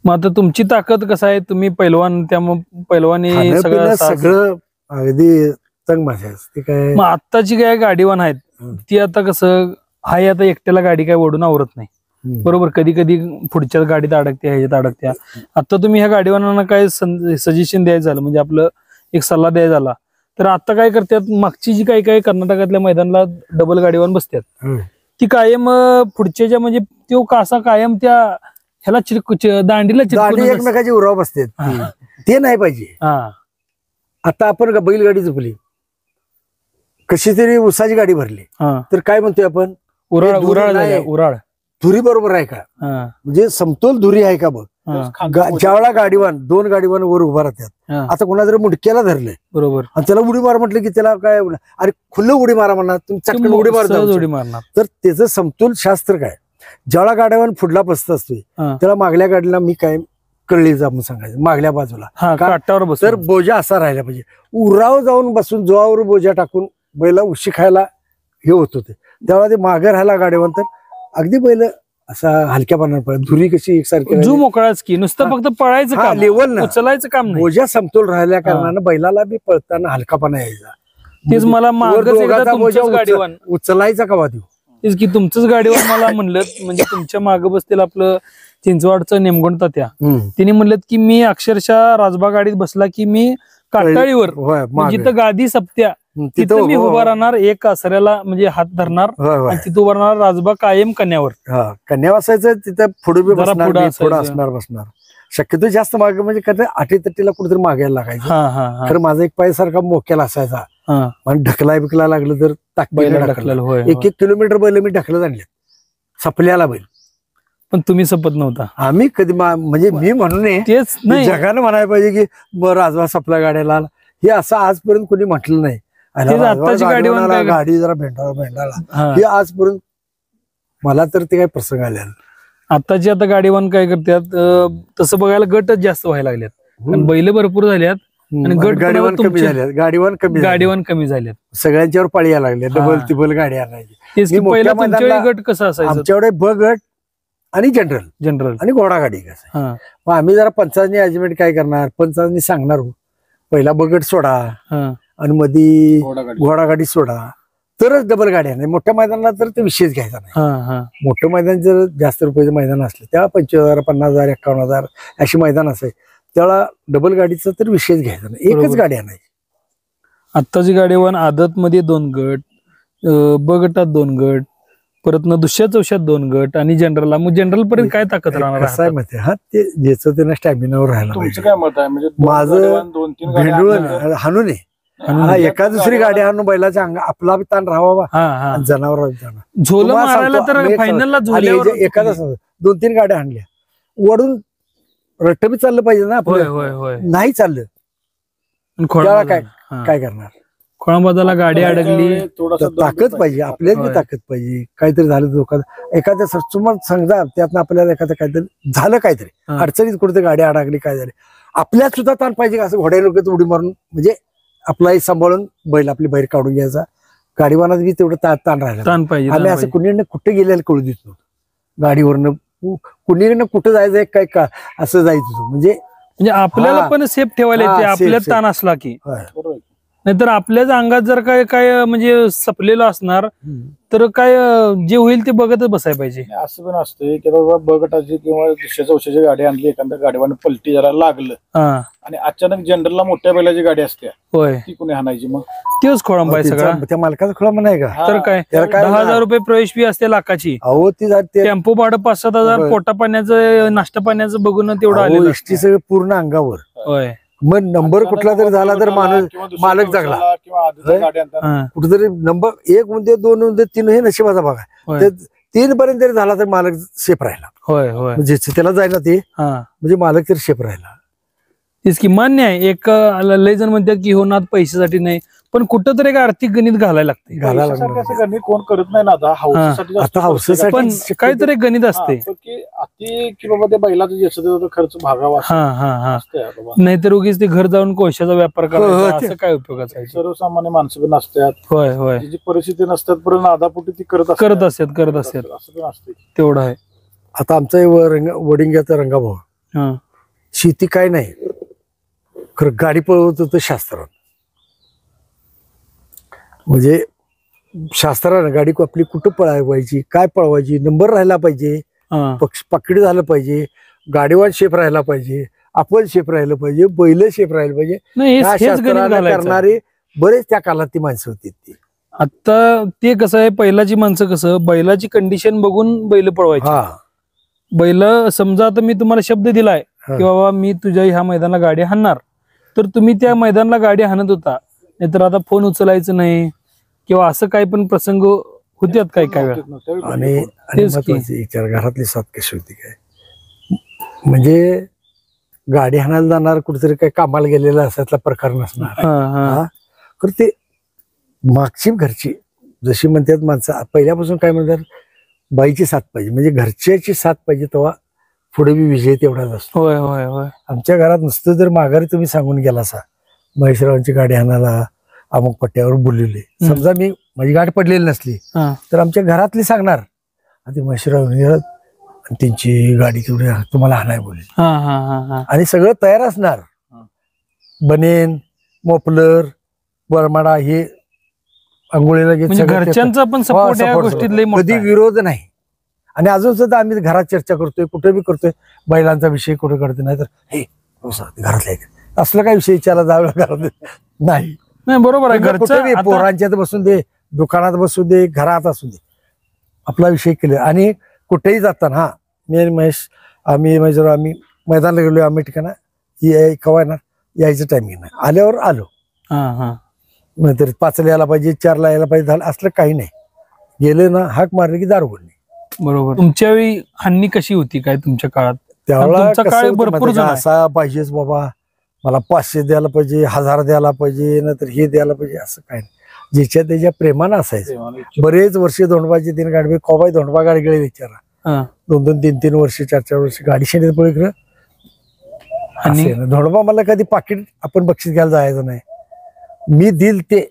A: मग आता तुमची ताकद कसं आहे तुम्ही पैलवान त्यामुळे पैलवानी
B: खाणं
A: सगळं
B: पिणं
A: साज-
B: सगळं अगदी तंग माझ्या ते काय
A: मग आत्ताची काय गाडीवान आहेत ती आता कसं हाय आता एकट्याला गाडी काय ओढून आवरत नाही बरोबर. कधी कधी पुढच्या गाडीत अडकत्या ह्याच्यात अडकत्या. आता तुम्ही ह्या गाडीवानांना काय सजेशन द्यायचं झालं म्हणजे आपलं एक सल्ला द्यायचा झाला तर आता काय करतात मागची जी काही कर्नाटकातल्या मैदानाला डबल गाडीवान बसतात
B: होय.
A: ती कायम पुढच्या म्हणजे तो कासा कायम त्या ह्याला दांडीला
B: गाडी
A: चिटकून
B: एकमेकाची उराव बसते ते नाही पाहिजे.
A: हा,
B: आता आपण बैलगाडी झोपली कशी तरी उसाची गाडी भरली
A: हा.
B: तर काय म्हणतोय आपण
A: उराळ
B: हे दुरी
A: उराळ
B: नाही.
A: झाल्या उराळ.
B: धुरी बरोबर आहे का
A: हा,
B: म्हणजे समतोल धुरी आहे का बघ.
A: हा,
B: ज्यावेळेला गाडीवान 2 गाडीवान वर उभा राहतात
A: हा.
B: आता कोणा जरी मुडक्याला धरलंय
A: बरोबर.
B: आणि त्याला उडी मार म्हटलं की त्याला काय अरे खुल्लं उडी मारा म्हणा तुम्ही चटकन उडी मार
A: सहज उडी
B: जाऊ.
A: मारणार.
B: तर त्याचं समतोल शास्त्र काय ज्यावेळा गाड्यावान फुडला बसत असतोय
A: हा.
B: त्याला मागल्या गाडीला मी काय कळलीचा म्हणून सांगायचं मागल्या बाजूला.
A: हा,
B: का?
A: काटावर बस.
B: तर बोजा असा राहिला पाहिजे. उराव जाऊन बसून जोरावर बोजा टाकून बैला उशी खायला हे होत होते. त्यावेळेला ते मागे राहायला गाडीवर तर अगदी बैल असा हलक्यापणाने पळत. धुरी कशी एकसारखी
A: जू मोकळाच की नुसतं फक्त पळायचं
B: हा,
A: काम,
B: लेवल ना.
A: उचलायचं काम नाही.
B: बोजा समतोल राहिल्या कारणानं बैलाला बी पळताना हलकापणा यायचा.
A: तेच मला मागच एकदा
B: दोघाचा बोजा
A: तुमचंच गाडीवान
B: उचलायचा कवा देऊ.
A: तेच की तुमचंच गाडीवर मला म्हणलं, म्हणजे तुमच्या मागे बसतील आपलं चिंचवाडचं नेमगुण तात्या, तिने म्हणलं की मी अक्षरशः राजबा गाडीत बसला की मी काटाळीवर
B: होय, मागे.
A: जिथं गादी सपत्या तिथं मी उभा राहणार, एक कासऱ्याला म्हणजे हात धरणार
B: होय, होय.
A: आणि तिथं उभा राहणार, राजबा कायम कन्यावर.
B: हा, कन्या बसायचं तिथं पुढे बी
A: जरा
B: बसणार,
A: पुढं
B: मी
A: असायचं.
B: पुढं असणार बसणार. शक्यतो जास्त मागे म्हणजे कसं अटीतटीला कुठेतरी मागायला लागायचं.
A: हा हा हा
B: खरं माझा एक पाय सारखा मोक्याला असायचा.
A: हा,
B: आणि ढकला बिकला लागलं तर
A: बैल
B: ताकदीने
A: ढकलेलं. होय,
B: एक एक किलोमीटर बैल मी ढकलत आणले सपल्याला बैल.
A: पण तुम्ही सपत नव्हता.
B: आम्ही कधी म्हणजे मी म्हणून नये,
A: तेच नाही,
B: जगानं म्हणायला पाहिजे की राजवा सपला गाड्याला आला. हे असं आजपर्यंत कोणी म्हटलं नाही.
A: तेच आत्ताची गाडीवान काय करते?
B: गाडी जरा भेंडाळा
A: हा.
B: हे आजपर्यंत मला तर ते काही प्रसंग आले.
A: आताची आता गाडीवान काय करतात, तसं बघायला गटच जास्त व्हायला लागल्यात आणि बैल भरपूर झाल्यात आणि गट
B: गाडीवान कमी
A: तुमचे-
B: झाले,
A: गाडीवान कमी झाल्यात.
B: सगळ्यांच्यावर पाळी यायला लागले. डबल
A: हा.
B: तिबल गाडी आणायची.
A: तेच की
B: मी
A: पहिला
B: मोठ्या
A: तुमच्या वेळी
B: मैदानाला-
A: गट कसा असायचा?
B: आमच्याकडे ब गट आणि जनरल
A: जनरल.
B: आणि घोडा गाडी कसं.
A: हा
B: मग आम्ही जरा पंचांनी अजमेंट काय करणार, पंचांनी सांगणार हो, पहिला बगट सोडा
A: हा
B: आणि मध्ये
C: घोडागाडी.
B: घोडागाडी सोडा तरच डबल गाड्या नाही. मोठ्या मैदानाला तर ते विषयच घ्यायचा नाही.
A: हा हा
B: मोठं मैदान जर जास्त रुपयाचं मैदान असलं त्याला 25,000 50,000 51,000 अशी मैदान असाय, त्याला डबल गाडीचा तर विषयच घ्यायचा नाही. एकच
A: बरोबर.
B: गाडी आणायची.
A: आत्ताची गाडीवान आदत मध्ये 2 गट, ब गटात 2 गट, परत न दुसऱ्या चौशात 2 गट आणि जनरलला. मग जनरल पर्यंत काय ताकद राहणार
B: कसं आहे
A: आहे?
B: माहिती हा, ते ज्याचं त्यानं स्टॅमिनावर राहायला
C: तुमचं
B: पाहिजे.
C: काय मत आहे? म्हणजे
B: माझं
C: 2-3 गाड्या
B: भेंडूळ
C: आणल्या.
B: हाणू नये.
A: हाणू
B: हा,
A: नये.
B: एका दुसरी गाडी आणून बैलाच्या अंगा आपला बी ताण राहावा
A: हा हा
B: आणि जनावर जाणार.
A: झोलं
B: तुम्हाला
A: मारायला
B: सांगतो,
A: तर
B: मी एक
A: फायनलला
B: सांगतो. आणि
A: झोल्यावर
B: एखादा 2-3 गाड्या आणल्या वडून रट्ट बी चाललं पाहिजे ना
A: होय
B: आपलं.
A: होय होय.
B: नाही चाललं
A: आणि
B: त्याला काय
A: हा.
B: काय करणार.
A: खोळाबाजाला गाडी अडकली.
C: थोडासा
B: तर ताकद पाहिजे आपल्यात बी
A: होय.
B: ताकद पाहिजे. काहीतरी झालं लोकांना एखाद्या तुम्हाला समजा त्यातनं आपल्याला एखादं काहीतरी झालं, काहीतरी
A: हा.
B: अडचणीत कुठे गाडी अडकली, काय झाली, आपल्यात सुद्धा ताण पाहिजे. असं घोड्या लोक उडी मारून म्हणजे आपलाही सांभाळून बैल आपली बाहेर काढून घ्यायचा. गाडीवानात बी तेवढं ताण राहिला.
A: ताण पाहिजे,
B: आम्ही
A: ताण
B: असं
A: पाहिजे.
B: कुणीकडनं कुठे गेलेलं कळू देत नव्हतं. गाडीवरनं कुणीकडनं कुठं जायचं काय का असं जायचं होतं. म्हणजे
A: म्हणजे आपल्याला
B: हा.
A: पण सेफ ठेवायला
B: हा,
A: येते
B: safe,
A: आपल्यात
B: safe.
A: ताण असला की.
B: होय.
C: बरोबर.
A: नाहीतर आपल्याच अंगात जर काय काय म्हणजे सपलेलं असणार तर काय जे होईल ते बघतच बसायला पाहिजे.
C: आणि असं पण असतंय की बाबा ब गटाची किंवा दुसऱ्या चौशाची गाडी आणली, एखाद्या गाडीवान पलटी जरा लागलं
A: हा
C: आणि अचानक जनरलला मोठ्या बैलाची गाडी असते,
A: होय,
C: ती कुणी हाणायची मग?
A: तेच खोळंबाय सगळा.
B: त्या मालकाचा खुळा म्हणाय का.
A: तर काय
B: त्याला काय
A: 10,000 रुपये प्रवेश फी असते लाखाची.
B: अहो ती ते
A: टेम्पो भाडं 5-7,000,
B: होय.
A: पोटा पाण्याचं नाश्ता पाण्याचं बघून तेवढं आलेलं
B: एसटी
A: असतं.
B: सगळं पूर्ण अंगावर.
A: होय
B: मग नंबर कुठला तरी झाला तर माणूस
C: किंवा दुसऱ्या
B: मालक जगला.
C: चौशाला किंवा आधीच्या
B: होय.
C: गाडी आणतात.
A: हा,
B: कुठेतरी नंबर 1 होऊन 2 होऊन 3 हे नशिबाचा भाग आहे.
A: होय
B: ते 3 पर्यंत जरी झाला तर मालक सेफ राहिला.
A: होय होय.
B: म्हणजे त्याला जायला ते
A: हा
B: म्हणजे मालक तरी सेफ राहिला.
A: तेच की मान्य आहे. एक लय जण म्हणतात की हो ना पैशासाठी नाही, पण कुठं तरी एक आर्थिक गणित घालायला लागते.
B: घालायला
C: पैशासाठी
B: लागणार.
C: असं गणित कोण करत नाही ना आता. हौसेसाठी जास्त
B: आता हौसेसाठी
C: करते.
A: पण
B: शक्यतो-
A: काहीतरी एक गणित
C: हा,
A: असते.
C: पण की अति की बाबा ते बैलाचं ज्याचं त्याचं खर्च भागावा
A: हा हा हा
C: असते बाबा.
A: नाहीतर उगीच ते घर जाऊन कोळशाचा व्यापार
B: हो,
A: करायचा
B: ते-
A: असं काय उपयोगाचं आहे?
C: सर्वसामान्य माणसं पण असतात,
A: होय होय
C: जी परिस्थिती नसतात पण नादापोटी ती करत
A: करत असतात
C: असं पण असते.
A: तेवढं आहे.
B: आता आमचा वडिंग्याचा रंगाभाऊ
A: हा
B: शेती काय नाही, खरं गाडी पळवत होतं शास्त्रानं. म्हणजे शास्त्रानं गाडी आपली कुठं पळवायची, काय पळवायची, नंबर राहिला पाहिजे,
A: हा
B: पकड झालं पाहिजे, गाडीवान शेप राहायला पाहिजे, आपण शेप राहिलं पाहिजे, बैल शेप राहिलं पाहिजे.
A: नाही
B: ह्या
A: हेच गणित
B: शास्त्रानं
A: घालायचं.
B: करणारे बरेच त्या काळात ती माणसं होती. ती
A: आता ते कसं आहे, पहिलाची माणसं कसं बैलाची कंडिशन बघून बैल पळवायची.
B: हा
A: बैल समजा आता मी तुम्हाला शब्द दिलाय
B: हा.
A: की बाबा मी तुझ्या ह्या मैदानाला गाडी हाणणार, तर तुम्ही त्या मैदानाला गाडी हाणत होता. नाहीतर आता फोन उचलायचं नाही किंवा असं काही पण प्रसंग होत्यात काही काय वेळा.
B: आणि
A: तेच की.
B: महत्वाचे विचार घरातली साथ कशी होती काय, म्हणजे गाडी हाणायला जाणार कुठेतरी काही कामाला गेलेला असायचा प्रकार नसणार.
A: हा हा
B: हा. तर ते मागची घरची जशी म्हणतात माणसं पहिल्यापासून काय म्हणतात, बाईची साथ पाहिजे, म्हणजे घरच्याची साथ पाहिजे तेव्हा पुढे बी विजय तेवढाच असतो.
A: होय होय होय.
B: आमच्या घरात नुसतं जर माघारी तुम्ही सांगून गेला असा महेशरावांची गाडी आणायला अमुक पट्ट्यावर बोलवली, समजा मी माझी गाडी पडलेली नसली तर आमच्या घरातली सांगणार आधी महेशराव त्यांची गाडी तेवढी तुम्हाला हाणाय बोलली, आणि सगळं तयार असणार, बनेन, मोपलर, बरमाडा हे आंघोळीला
A: म्हणजे घरच्यांचा पण सपोर्ट या गोष्टीत लई मोठा
B: कधी
A: आहे.
B: विरोध नाही. आणि अजून सुद्धा आम्ही घरात चर्चा करतोय, कुठे बी करतोय, बैलांचा विषय कुठे करतोय, नाही तर हे घरातल्या असलं काही विषय विचारला जावं घरात नाही.
A: नाही बरोबर आहे.
B: कुठे बी पोरांच्यात बसून दे, दुकानात बसू दे, घरात असू दे, आपला विषय केला. आणि कुठेही जाताना मी आणि महेश आम्ही मैदानाला गेलो, आम्ही ठिकाणा कवा येणार यायचं टायमिंग नाही, आल्यावर आलो. नंतर 5ला यायला पाहिजे, 4ला यायला पाहिजे, झालं असलं काही नाही. गेले ना हाक मारले की दारू बोलणे.
A: बरोबर. तुमच्या वेळी हानी कशी होती काय तुमच्या काळात?
B: त्यावेळेला
A: भरपूर
B: असा पाहिजेच बाबा, मला 500 द्यायला पाहिजे, 1000 द्यायला पाहिजे, नंतर हे द्यायला पाहिजे, असं काय नाही. ज्याच्या त्याच्या प्रेमानं असायचं. बरेच वर्ष धोंडबाची 3 गाडी कोबाई धोंडबा गाडी गेले विचारा, 2-2, 3-3 वर्ष, 4-4 वर्ष गाडी शेणीत पळीकडं. आणि धोंडबा मला कधी पाकिट आपण बक्षीस घ्यायला जायचं नाही, मी दिल ते,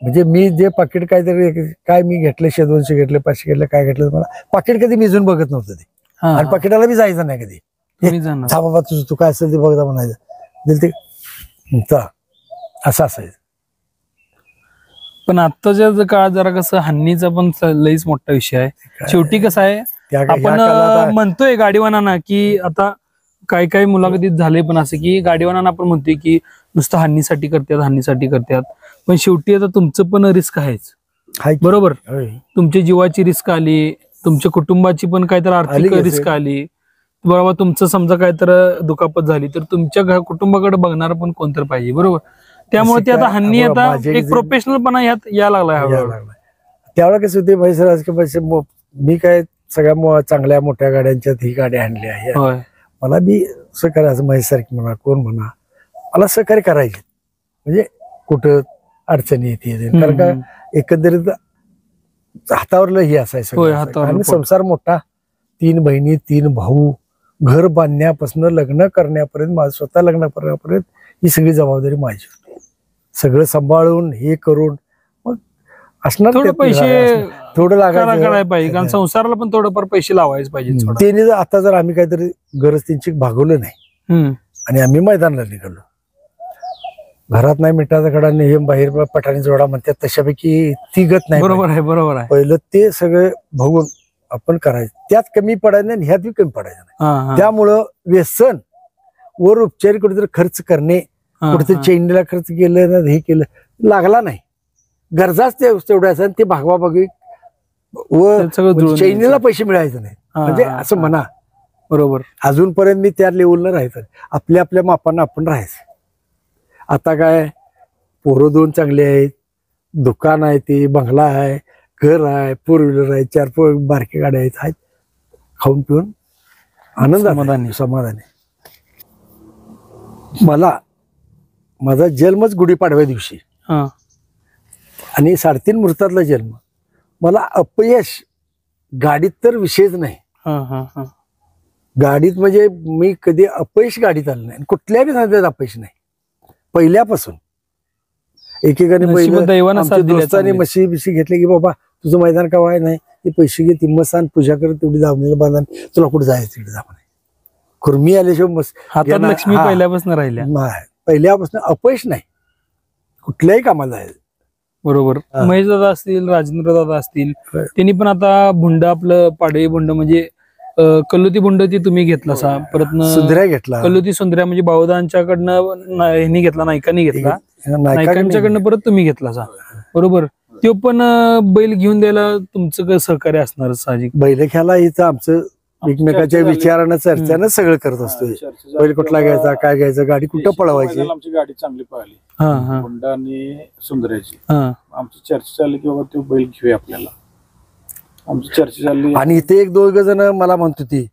B: म्हणजे मी जे पाकिट काहीतरी काय मी घेतलं, 100-200 घेतले, 500 घेतले, काय घेतलं, मला पाकिट कधी मिजून बघत नव्हतं ते. आणि पाकिटाला बी जायचं नाही कधी. जा बाबा तुझं तू काय असेल ते बघता म्हणायचं, दिल ते असं असायचं.
A: पण आत्ताच्या काळात जरा कसं हानीचा पण लईच मोठा विषय आहे. शेवटी कसं आहे, आपण म्हणतोय गाडीवानांना की आता काही मुलाखतीत झाले पण असं की गाडीवानांना आपण म्हणतोय की नुसतं हानीसाठी करतात, पण शेवटी आता तुमचं पण रिस्क आहेच, बरोबर. तुमच्या जीवाची रिस्क आली, तुमच्या कुटुंबाची पण काहीतरी आर्थिक रिस्क आली, बरोबर. तुमचं समजा काहीतरी दुखापत झाली तर तुमच्या कुटुंबाकडे बघणार पण कोणतरी पाहिजे, बरोबर. त्यामुळे ते आता हानी आता एक प्रोफेशनलपणा यात यायला लागलाय.
B: त्यावेळेला कसं होते पैसे मी काय सगळ्या चांगल्या मोठ्या गाड्यांच्यात ही गाडी आणली आहे, मला बी सहकार्य असं महेशसारखी म्हणा कोण म्हणा मला सहकार्य करायचे, म्हणजे कुठं अडचणी येते, कारण का एकंदरीत हातावरलं हे असायचं. आणि संसार मोठा, 3 बहिणी 3 भाऊ, घर बांधण्यापासून लग्न करण्यापर्यंत, माझं स्वतः लग्न करण्यापर्यंत ही सगळी जबाबदारी माझी होती. सगळं सांभाळून हे करून मग असणार
A: पैसे
B: थोडं
A: लागायला पाहिजे, कारण संसाराला पण थोडंफार पैसे लावायचे पाहिजे.
B: त्यांनी आता जर आम्ही काहीतरी गरज त्यांची भागवलं नाही आणि आम्ही मैदानाला निघालो, घरात नाही मिठाचा खडा नाही, हे बाहेर पठाणी जोडा म्हणतात तशापैकी ती गत नाही.
A: बरोबर आहे, बरोबर आहे.
B: पहिलं ते सगळं बघून आपण करायचं, त्यात कमी पडायचं नाही, ह्यात बी कमी पडायचं नाही. त्यामुळं व्यसन वर उपचार कुठेतरी खर्च करणे, कुठेतरी चैनीला खर्च केलं ना, हे केलं लागला नाही, गरजाच तेवढ्या असं ते भागवा भागवी व चैनीला पैसे मिळायचे नाही, म्हणजे असं म्हणा,
A: बरोबर.
B: अजूनपर्यंत मी त्या लेवलला राहायचं, आपल्या मापानं आपण राहायचं. आता काय पोरं 2 चांगले आहेत, दुकान आहे, ते बंगला आहे, घर आहे, 4 व्हीलर आहे, 4 बारकी गाड्या आहेत, खाऊन पिऊन आनंद समाधानी. मला माझा जन्मच गुढीपाडव्या दिवशी आणि 3.5 मुहूर्तातला जन्म, मला अपयश गाडीत तर विषयच नाही. गाडीत म्हणजे मी कधी अपयश गाडीत आलं नाही, कुठल्या बी संदर्भात अपयश नाही पहिल्यापासून. एकेकाने दोस्ताने म्हशी बिशी घेतले की बाबा तुझं मैदान का व्हाय नाही, ते पैसे घे, तिंमत सांग, पूजा कर, तेवढी दावणीला बांधा, तुला कुठे जायचं तिकडे जा म्हणे. खुर्मी आल्याशिवाय
A: हातात लक्ष्मी पहिल्यापासून राहिल्या,
B: पहिल्यापासून अपयश नाही कुठल्याही कामाला जायचं.
A: बरोबर. महेश दादा असतील, राजेंद्र दादा असतील, त्यांनी पण आता भुंड आपलं पाडळी भुंड म्हणजे कल्लुती भुंड ती तुम्ही घेतला सा, परत
B: सुंदऱ्या घेतला,
A: कल्लुती सुंदऱ्या म्हणजे बावदांच्याकडनं ह्यांनी घेतला, नायकांनी घेतला, नायकांच्याकडनं परत तुम्ही घेतला सा, बरोबर. तो पण बैल घेऊन द्यायला तुमचं सहकार्य असणार साहजिक.
B: बैल खेळायला इथं आमचं एकमेकाच्या विचारानं चर्चानं सगळं करत असतो. बैल कुठला घ्यायचा, काय घ्यायचं, गाडी कुठं पळवायची.
C: आमची गाडी चांगली पळाली, हुंडा आणि सुंदऱ्याची. आमची चर्चा चालली की बाबा तो बैल घेऊया आपल्याला, आमची चर्चा चालली. आणि
B: इथे 1-2 जण मला म्हणत होती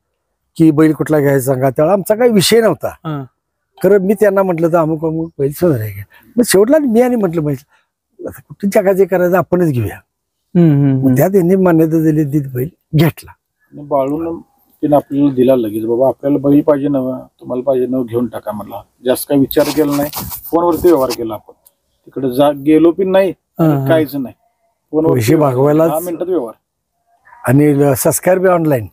B: की बैल कुठला घ्यायचा सांगा, त्यावेळेला आमचा काही विषय नव्हता. खरं मी त्यांना म्हटलं तर अमुक अमुक बैल सुंदर घ्या, मग शेवटला मी आणि म्हटलं बैल कुठे जगाचे करायचं आपणच घेऊया. त्या त्यांनी मान्यता दिली, बैल घेतला.
C: बाळून तिने आपल्याला दिला लगेच, बाबा आपल्याला बैल पाहिजे नव्ह, तुम्हाला पाहिजे नव्ह, घेऊन टाका मला. जास्त काही विचार केला नाही, फोनवरती व्यवहार केला आपण. तिकडे गेलो पण नाही, काहीच नाही, फोनवर
B: पैसे मागवायला
C: 10 मिनिटात व्यवहार
B: आणि सबस्क्राईब ऑनलाईन.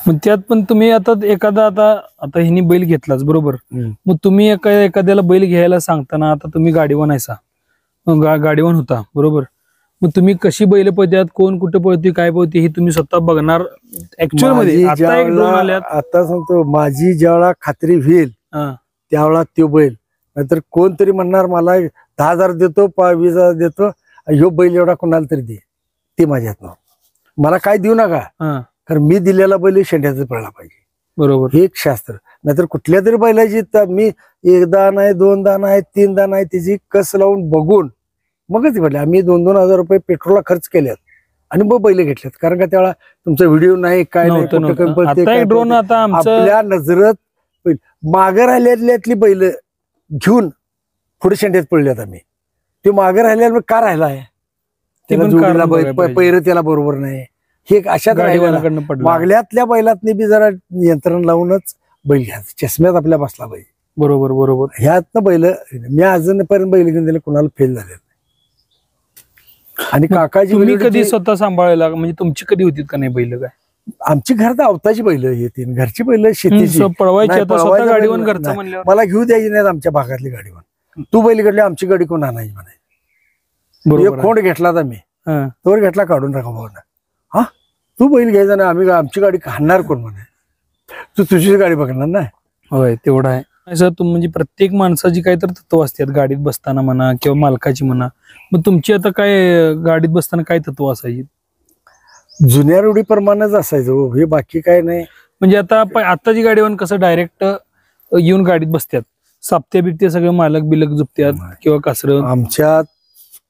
A: मग त्यात पण तुम्ही आता एखादा आता हिने बैल घेतलाच बरोबर, मग तुम्ही एखाद्याला बैल घ्यायला सांगताना, आता तुम्ही गाडीवान आहेसा, गाडीवान होता बरोबर, मग तुम्ही कशी बैल पळतात, कोण कुठे पळते, काय पळते, हे तुम्ही स्वतः बघणार ऍक्च्युअल मध्ये. आता एक ड्रोन आल्यात, आता
B: सांगतो, माझी ज्यावेळा खात्री होईल त्यावेळा तो बैल, नाहीतर कोणतरी म्हणणार मला 10,000 देतो, 20,000 देतो, ह्यो बैल एवढा कोणाला तरी दे, ते माझ्यात मला काय देऊ नका, कारण मी दिलेला बैल शेंड्याचा पळला पाहिजे.
A: बरोबर,
B: हे एक शास्त्र. नाहीतर कुठल्या तरी बैलाची मी 1दा नाही, 2दा नाही, 3दा नाही, त्याची कस लावून बघून मगच म्हटलं. आम्ही 2-2 हजार रुपये पेट्रोलला खर्च केल्यात आणि मग बैल घेतल्यात, कारण का त्यावेळा तुमचा व्हिडिओ नाही, काय नाही,
A: ड्रोन आता
B: आपल्या नजरत मागे राहिल्यातली बैल घेऊन पुढे शेंड्यात पडल्यात आम्ही. ते मागे राहिल्या का राहिलाय, पैर त्याला बरोबर नाही, हे अशा मागल्यातल्या बैलातनी बी जरा यंत्रण लावूनच बैल घ्यायचं. चष्म्यात आपल्या बसला बैल.
A: बरोबर बरोबर.
B: ह्यातनं बैल मी अजूनपर्यंत बैल घेऊन दिले, कुणाला फेल झाले नाही. आणि काकाजी
A: तुम्ही कधी स्वतः सांभाळायला, म्हणजे तुमची कधी होती का नाही बैल? काय
B: आमची घरात अवताची बैल येतील, घरची बैल शेतीची
A: पळवायची, गाडीवर घरचा म्हणल्यावर
B: मला घेऊ द्यायची नाही आमच्या भागातली गाडीवर. तू बैल घेतली, आमची गाडी कोण आणायची म्हणायची. खोंड घेतला तर मी तोवर घेतला काढून टाका भाऊ ना, हा तू बैल घ्यायचा ना, आम्ही आमची गाडी हाणणार कोण म्हणे, तू तुझी गाडी बघणार ना.
A: होय तेवढा आहे. म्हणजे प्रत्येक माणसाची काही तर तत्व असतात, गाडीत बसताना म्हणा किंवा मालकाची म्हणा. मग तुमची आता काय गाडीत बसताना काय तत्व असायची?
B: जुन्या रूढीप्रमाणेच असायचं, हे बाकी काय नाही.
A: म्हणजे आताची गाडीवर कसं डायरेक्ट येऊन गाडीत बसतात, साप्त्या बिप्त्या सगळे मालक बिलक झुपतात किंवा कासरं.
B: आमच्यात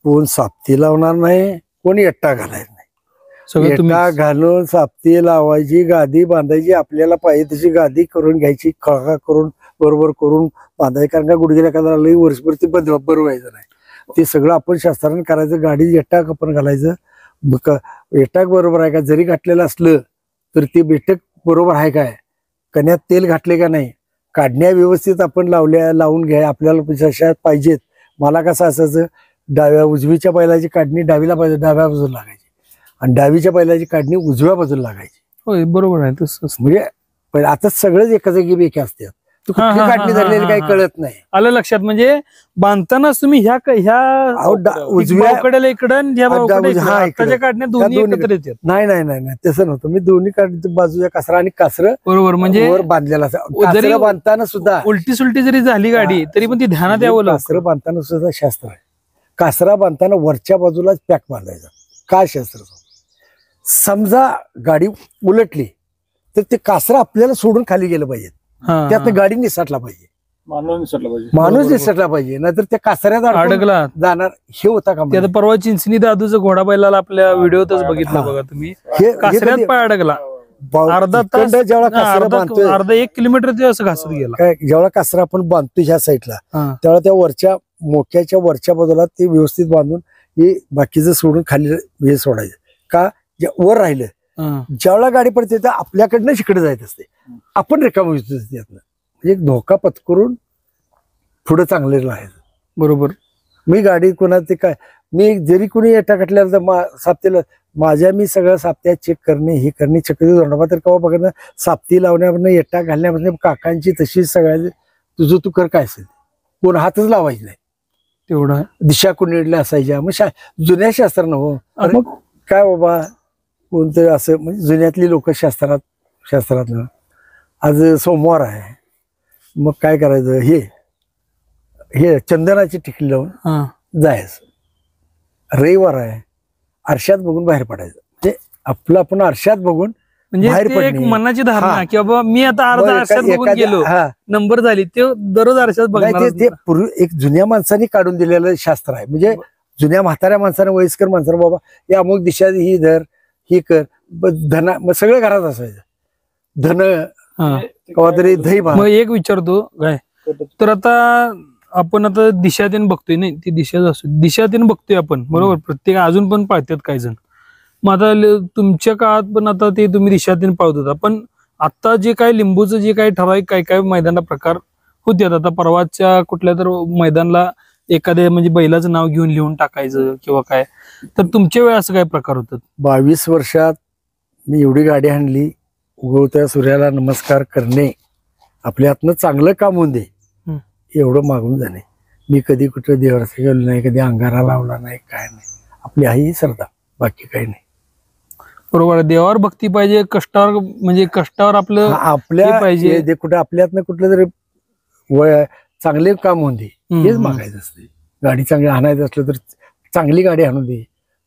B: कोण साप्ती लावणार नाही, कोण एट्टा घालायचा नाही. एट्टा घालून साप्ती लावायची, गादी बांधायची, आपल्याला पाहिजे तशी गादी करून घ्यायची, खळगा करून बरोबर करून बांधायची. कारण का गुडघ्याला एखादा लई वर्षभर ते बरोबर व्हायचं नाही, ते सगळं आपण शास्त्राने करायचं. गाडी एट्टाक आपण घालायचं, एटाक बरोबर आहे का, जरी घातलेलं असलं तर ते बेटक बरोबर आहे काय, कण्यात तेल घातले का नाही, काढण्या व्यवस्थित आपण लावून घ्या. आपल्याला पाहिजेत. मला कसं असायचं, उजवीच्या बैलाची काढणी डावीला पाहिजे, डाव्या बाजूला लागायची, आणि डावीच्या बैलाची काढणी उजव्या बाजूला लागायची.
A: होय बरोबर आहे तसंच.
B: म्हणजे आता सगळंच एका जागी बेके असतात, काढणी धरलेली काही कळत नाही.
A: आलं लक्षात. म्हणजे बांधतानाच तुम्ही ह्या उजव्या इकडं काढण्यात दोन्ही एकत्र येतात.
B: नाही नाही नाही नाही तसं नव्हतं. मी दोन्ही बाजूच्या कासरा आणि कासरं
A: बरोबर म्हणजे
B: वर बांधलेला, जरी बांधताना सुद्धा
A: उलटी सुलटी जरी झाली गाडी तरी पण ती ध्यानात यावं.
B: कासरं बांधताना सुद्धा शास्त्र आहे. कासरा बांधताना वरच्या बाजूलाच पॅक बांधायचा. काय शास्त्र? समजा गाडी उलटली तर ते कासरा आपल्याला सोडून खाली गेलं पाहिजे, त्यातनं गाडी निसटला पाहिजे, माणूस निसटला पाहिजे, नाहीतर त्या कासऱ्यात
A: अडकला
B: जाणार. हे होता का?
A: आता परवा चिंचणी दादूचं घोडा बैलाला आपल्या व्हिडिओतच बघितलं बघा तुम्ही, कासऱ्यात पाय अडकला. अर्धा तास, अर्धा 1 किलोमीटर ते असं घासत गेला.
B: जेव्हा कासरा आपण बांधतो ह्या साईडला, तेव्हा त्या वरच्या मोक्याच्या वरच्या बाजूला ते व्यवस्थित बांधून हे बाकीचं सोडून खाली हे सोडायचं. का वर राहिलं, ज्यावेळेला गाडी पडते तर आपल्याकडनं शिकडे जायचं असते, आपण रिकाम त्यातनं. एक धोका पत्करून पुढे चांगले राहायचं.
A: बरोबर.
B: मी गाडी कोणाची काय, मी जरी कोणी एटा कटल्यावर साप्तीला माझ्या मी सगळं साप्त्या चेक करणे, हे करणे, चक्री जोडणं तर केव्हा बघा, साप्ती लावण्यापासून एटा घालण्यापासून काकांची तशीच सगळ्या तुझं तू कर काय असेल, कोण हातच लावायचे नाही.
A: तेवढा दिशा
B: कुणीडल्या असायच्या. मग जुन्या शास्त्र हो. मग काय बाबा कोणतं असं, म्हणजे जुन्यातली लोक शास्त्रात आज सोमवार आहे, मग काय करायचं, हे चंदनाची टिकली लावून जायचं. रविवार आहे, आरशात बघून बाहेर पडायचं. ते आपलं आपण आरशात बघून बाहेर पडणे,
A: मनाची धारणा की बाबा मी आता अर्धा आरशात बघून गेलो, नंबर झाली, ते दररोज आरशात बघणार.
B: ते पूर्वी एक जुन्या माणसाने काढून दिलेलं शास्त्र आहे. म्हणजे जुन्या म्हाताऱ्या माणसाने, वयस्कर माणसाने, बाबा या अमुक दिशा ही धर, ही कर, धना, मग सगळं घरात असायचं. धन तरी दही.
A: मग एक विचारतो काय, तर आता आपण आता दिशातीन बघतोय, नाही ती दिशाच असतो, दिशातीन बघतोय आपण बरोबर, प्रत्येक अजून पण पाळतात काही जण. मग आता तुमच्या काळात पण आता ते तुम्ही दिशातीन पाळत होता, पण आता जे काय लिंबूचं जे काही ठराविक काय मैदानाला प्रकार होते, आता परवाच्या कुठल्या तर मैदानाला एखाद्या म्हणजे बैलाचं नाव घेऊन लिहून टाकायचं किंवा काय, तर तुमच्या वेळी असं काय प्रकार होतात?
B: 22 वर्षात मी एवढी गाडी आणली. उगवत्या सूर्याला नमस्कार करणे, आपल्या हातनं चांगलं काम होऊन दे एवढं मागून जाणे. मी कधी कुठं देवाचं गेलो नाही, कधी अंगारा लावला नाही, काय नाही. आपली आई श्रद्धा, बाकी काही नाही.
A: बरोबर आहे. देवावर भक्ती पाहिजे, कष्टावर म्हणजे कष्टावर आपलं
B: आपल्या
A: पाहिजे.
B: कुठे आपल्यातनं कुठलं तरी चांगले काम होऊन दे हेच मागायचं असते. गाडी चांगली आणायचं असलं तर चांगली गाडी आणून दे.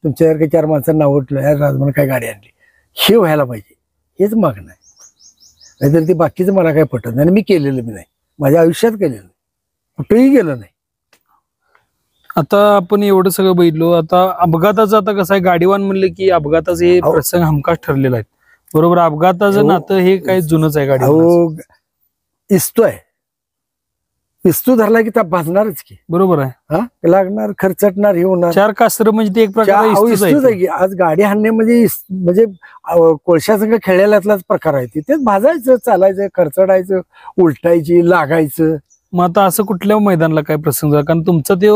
B: तुमच्यासारख्या 4 माणसांना आवडलं, यार राजमान काय गाडी आणली, हे व्हायला पाहिजे, हेच मागणं आहे. नाहीतर ते बाकीचं मला काय पटत नाही. आणि मी केलेलं बी नाही, माझ्या आयुष्यात केलेलं नाही, कुठेही गेलो नाही.
A: आता आपण एवढं सगळं बघितलो. आता अपघाताचं आता कसं आहे, गाडीवान म्हणले की अपघाताचे हे प्रसंग हमखास ठरलेला आहे. बरोबर, अपघाताचं नातं हे काही जुनच आहे. गाडी
B: इस्तोय, इस्तू धरला की त्या भाजणारच की.
A: बरोबर आहे.
B: हा, लागणार, खर्चटणार, हे होणार.
A: 4 कासर म्हणजे ते एक प्रकार
B: इस्तूच आहे की. आज गाडी हाणणे म्हणजे कोळशासंग खेळलेल्यातलाच प्रकार आहे. तेच भाजायचं, चालायचं, खर्चडायचं, उलटायची, लागायचं.
A: मग आता असं कुठल्या मैदानाला काय प्रसंग झाला? कारण तुमचा ते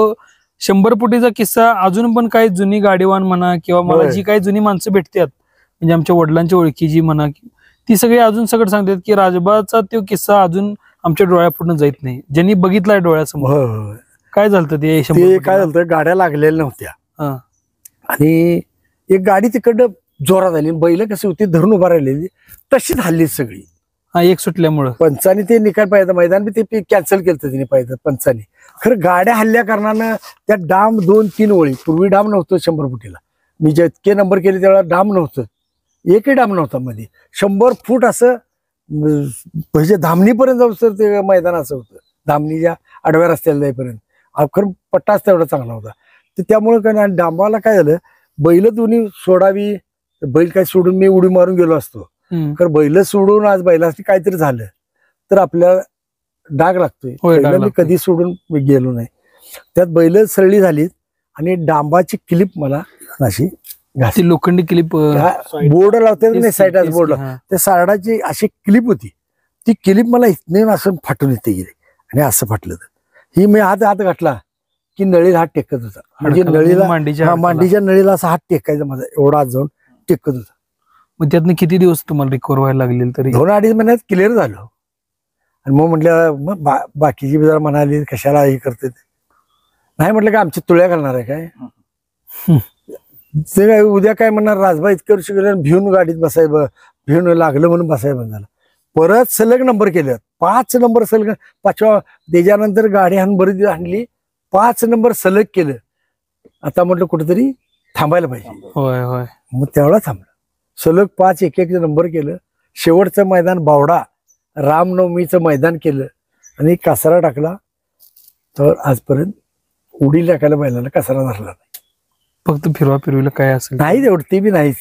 A: 100 फुटीचा किस्सा अजून पण काही जुनी गाडीवान म्हणा किंवा मला जी काही जुनी माणसं भेटतात, म्हणजे आमच्या वडिलांच्या ओळखीची म्हणा, ती सगळी अजून सगळं सांगतात की राजबाचा तो किस्सा अजून आमच्या डोळ्यापुढे जात नाही. ज्यांनी बघितलाय डोळ्यासमोर. काय झालं ते?
B: काय झालं, गाड्या लागलेल्या नव्हत्या आणि एक गाडी तिकडं जोरात आली, बैल कशी होती धरून उभा राहिलेली तशीच हल्ली सगळी.
A: एक सुटल्यामुळं
B: पंचाने ते निकाल पाहिजे, मैदान बी ते कॅन्सल केलं तिने पाहिजे पंचाने. खरं गाड्या हल्ल्या कारणानं त्या डाम 2-3 ओळी, पूर्वी डाम नव्हतं 100 फुटीला. मी जितके नंबर केले त्यावेळेला डाम नव्हतं, एकही डाम नव्हता मध्ये. 100 फूट असं म्हणजे धामणीपर्यंत जाऊ सर ते मैदान असं होतं, धामणीच्या आडव्या रस्त्याला जाईपर्यंत. खरं पट्टाच तेवढा चांगला होता. तर त्यामुळे काय नाही, डांबाला काय झालं, बैल दोन्ही सोडावी, बैल काय सोडून मी उडी मारून गेलो असतो. कारण बैल सोडून आज बैलासाठी काहीतरी झालं तर आपल्याला डाग लागतोय. मी कधी सोडून गेलो नाही. त्यात बैल सरळी झालीत आणि डांबाची क्लिप मला अशी
A: लोखंडी क्लिप
B: बोर्ड लावते नाही, साईडाच बोर्ड, त्या सारडाची अशी क्लिप होती. ती क्लिप मला इथून असं फाटून येते गेली आणि असं फाटलं. ही मी हात घातला की नळीला हात टेकत होता. म्हणजे नळीला, मांडीच्या नळीला असा हात टेकायचा माझा, एवढा हात जाऊन टेकत होता.
A: मग त्यातनं किती दिवस तुम्हाला रिकवर व्हायला लागले? तरी
B: 2-2.5 महिन्यात क्लिअर झालो. आणि मग म्हटलं, मग बाकीची जरा म्हणाली कशाला हे करते, नाही म्हटलं का आमची तुळ्या घालणार आहे काय, ते काय उद्या काय म्हणणार, राजबा इतकं वर्ष गेलं भिवून गाडीत बसायचं, भिवून लागलं म्हणून बसायला बंद झालं. परत सलग नंबर केले, 5 नंबर सलग, 5व्या त्याच्यानंतर गाडी बरीच आणली, 5 नंबर सलग केलं. आता म्हटलं कुठेतरी थांबायला पाहिजे.
A: होय होय.
B: मग तेवढा थांबलं, सलग 5 एक नंबर केलं. शेवटचं मैदान बावडा रामनवमीचं मैदान केलं आणि कासरा टाकला. तर आजपर्यंत उडी टाकायला बैलाला कासरा धरला नाही.
A: फक्त फिरवीला काय असेल
B: नाही, तेवढं ते बी नाहीच,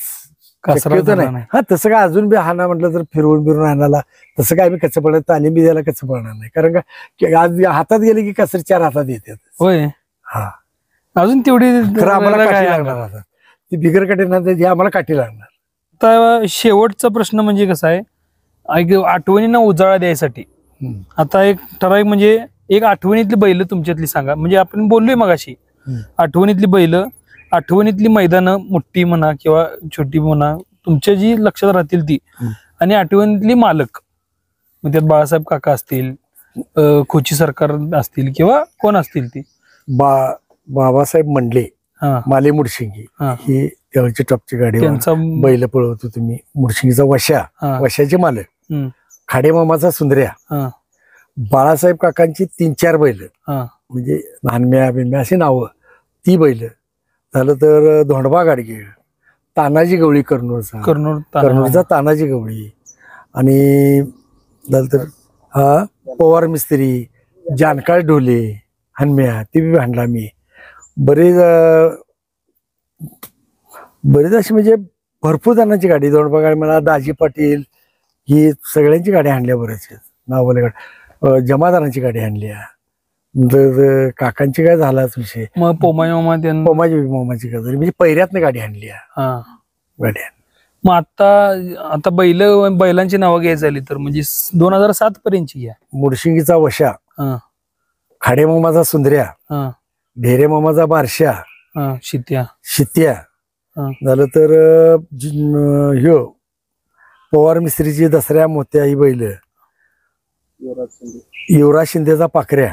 B: नाही. हा, तसं काय अजून बी हाना म्हटलं तर फिरवून आणायला तसं काय मी कच्चं पडत, तालीम बी द्यायला कच्चं पडणार नाही. कारण का आज हातात गेले की कसर 4 हातात येतात.
A: होय.
B: हा,
A: अजून तेवढी
B: आम्हाला काठी लागणार आता, ती बिगर काठी नाही, आम्हाला काठी लागणार.
A: आता शेवटचा प्रश्न म्हणजे कसा आहे, आठवणींना उजाळा द्यायसाठी आता एक ठराविक म्हणजे एक आठवणीतली बैल तुमच्यातली सांगा. म्हणजे आपण बोललोय मगाशी, आठवणीतली बैल, आठवणीतली मैदानं, मोठी म्हणा किंवा छोटी म्हणा, तुमच्या जी लक्षात राहतील ती, आणि आठवणीतली मालक. मग त्यात बाळासाहेब काका असतील, खोची सरकार असतील किंवा कोण असतील ती.
B: बाबासाहेब मंडले, माले मुडशिंगी, ही त्यावेळची टॉपची गाडी, त्यांचा बैल पळवत होतो मी. मुडशिंगीचा वशाचे मालक, खाडे मामाचा सुंदर्या, बाळासाहेब काकांची 3-4 बैल, म्हणजे नानम्या बिनम्या अशी नावं, ती बैल. झालं तर धोंडबा गाडगे, तानाजी गवळी, कर्नूरचा तानाजी गवळी, आणि झालं तर पवार मिस्त्री, जानकाळ ढोले, हनम्या, ती बी हाणला मी. बरेच अशी म्हणजे भरपूर जणांची गाडी, धोंडबा गाडी मला, दाजी पाटील, ही सगळ्यांची गाडी हाणल्या. बरेच नावले गाडी, जमादारांची गाडी हाणली. तर काकांची काय झालाच विषय,
A: मग पोमाची
B: मामाची गाडी म्हणजे पैऱ्यातनं गाडी आणली. गाडी आणली.
A: मग आता बैलांची नावं घ्यायची झाली तर म्हणजे 2007 पर्यंतची घ्या.
B: मुडशिंगीचा वशा,
A: हा,
B: खाडे मामाचा सुंदर्या,
A: हा,
B: ढेरे मामाचा बारशा,
A: हा, शित्या,
B: शित्या
A: हा,
B: झालं तर ह्यो पवार मिस्त्रीची दसऱ्या मोत्या ही बैल, युवराज शिंदेचा पाखऱ्या,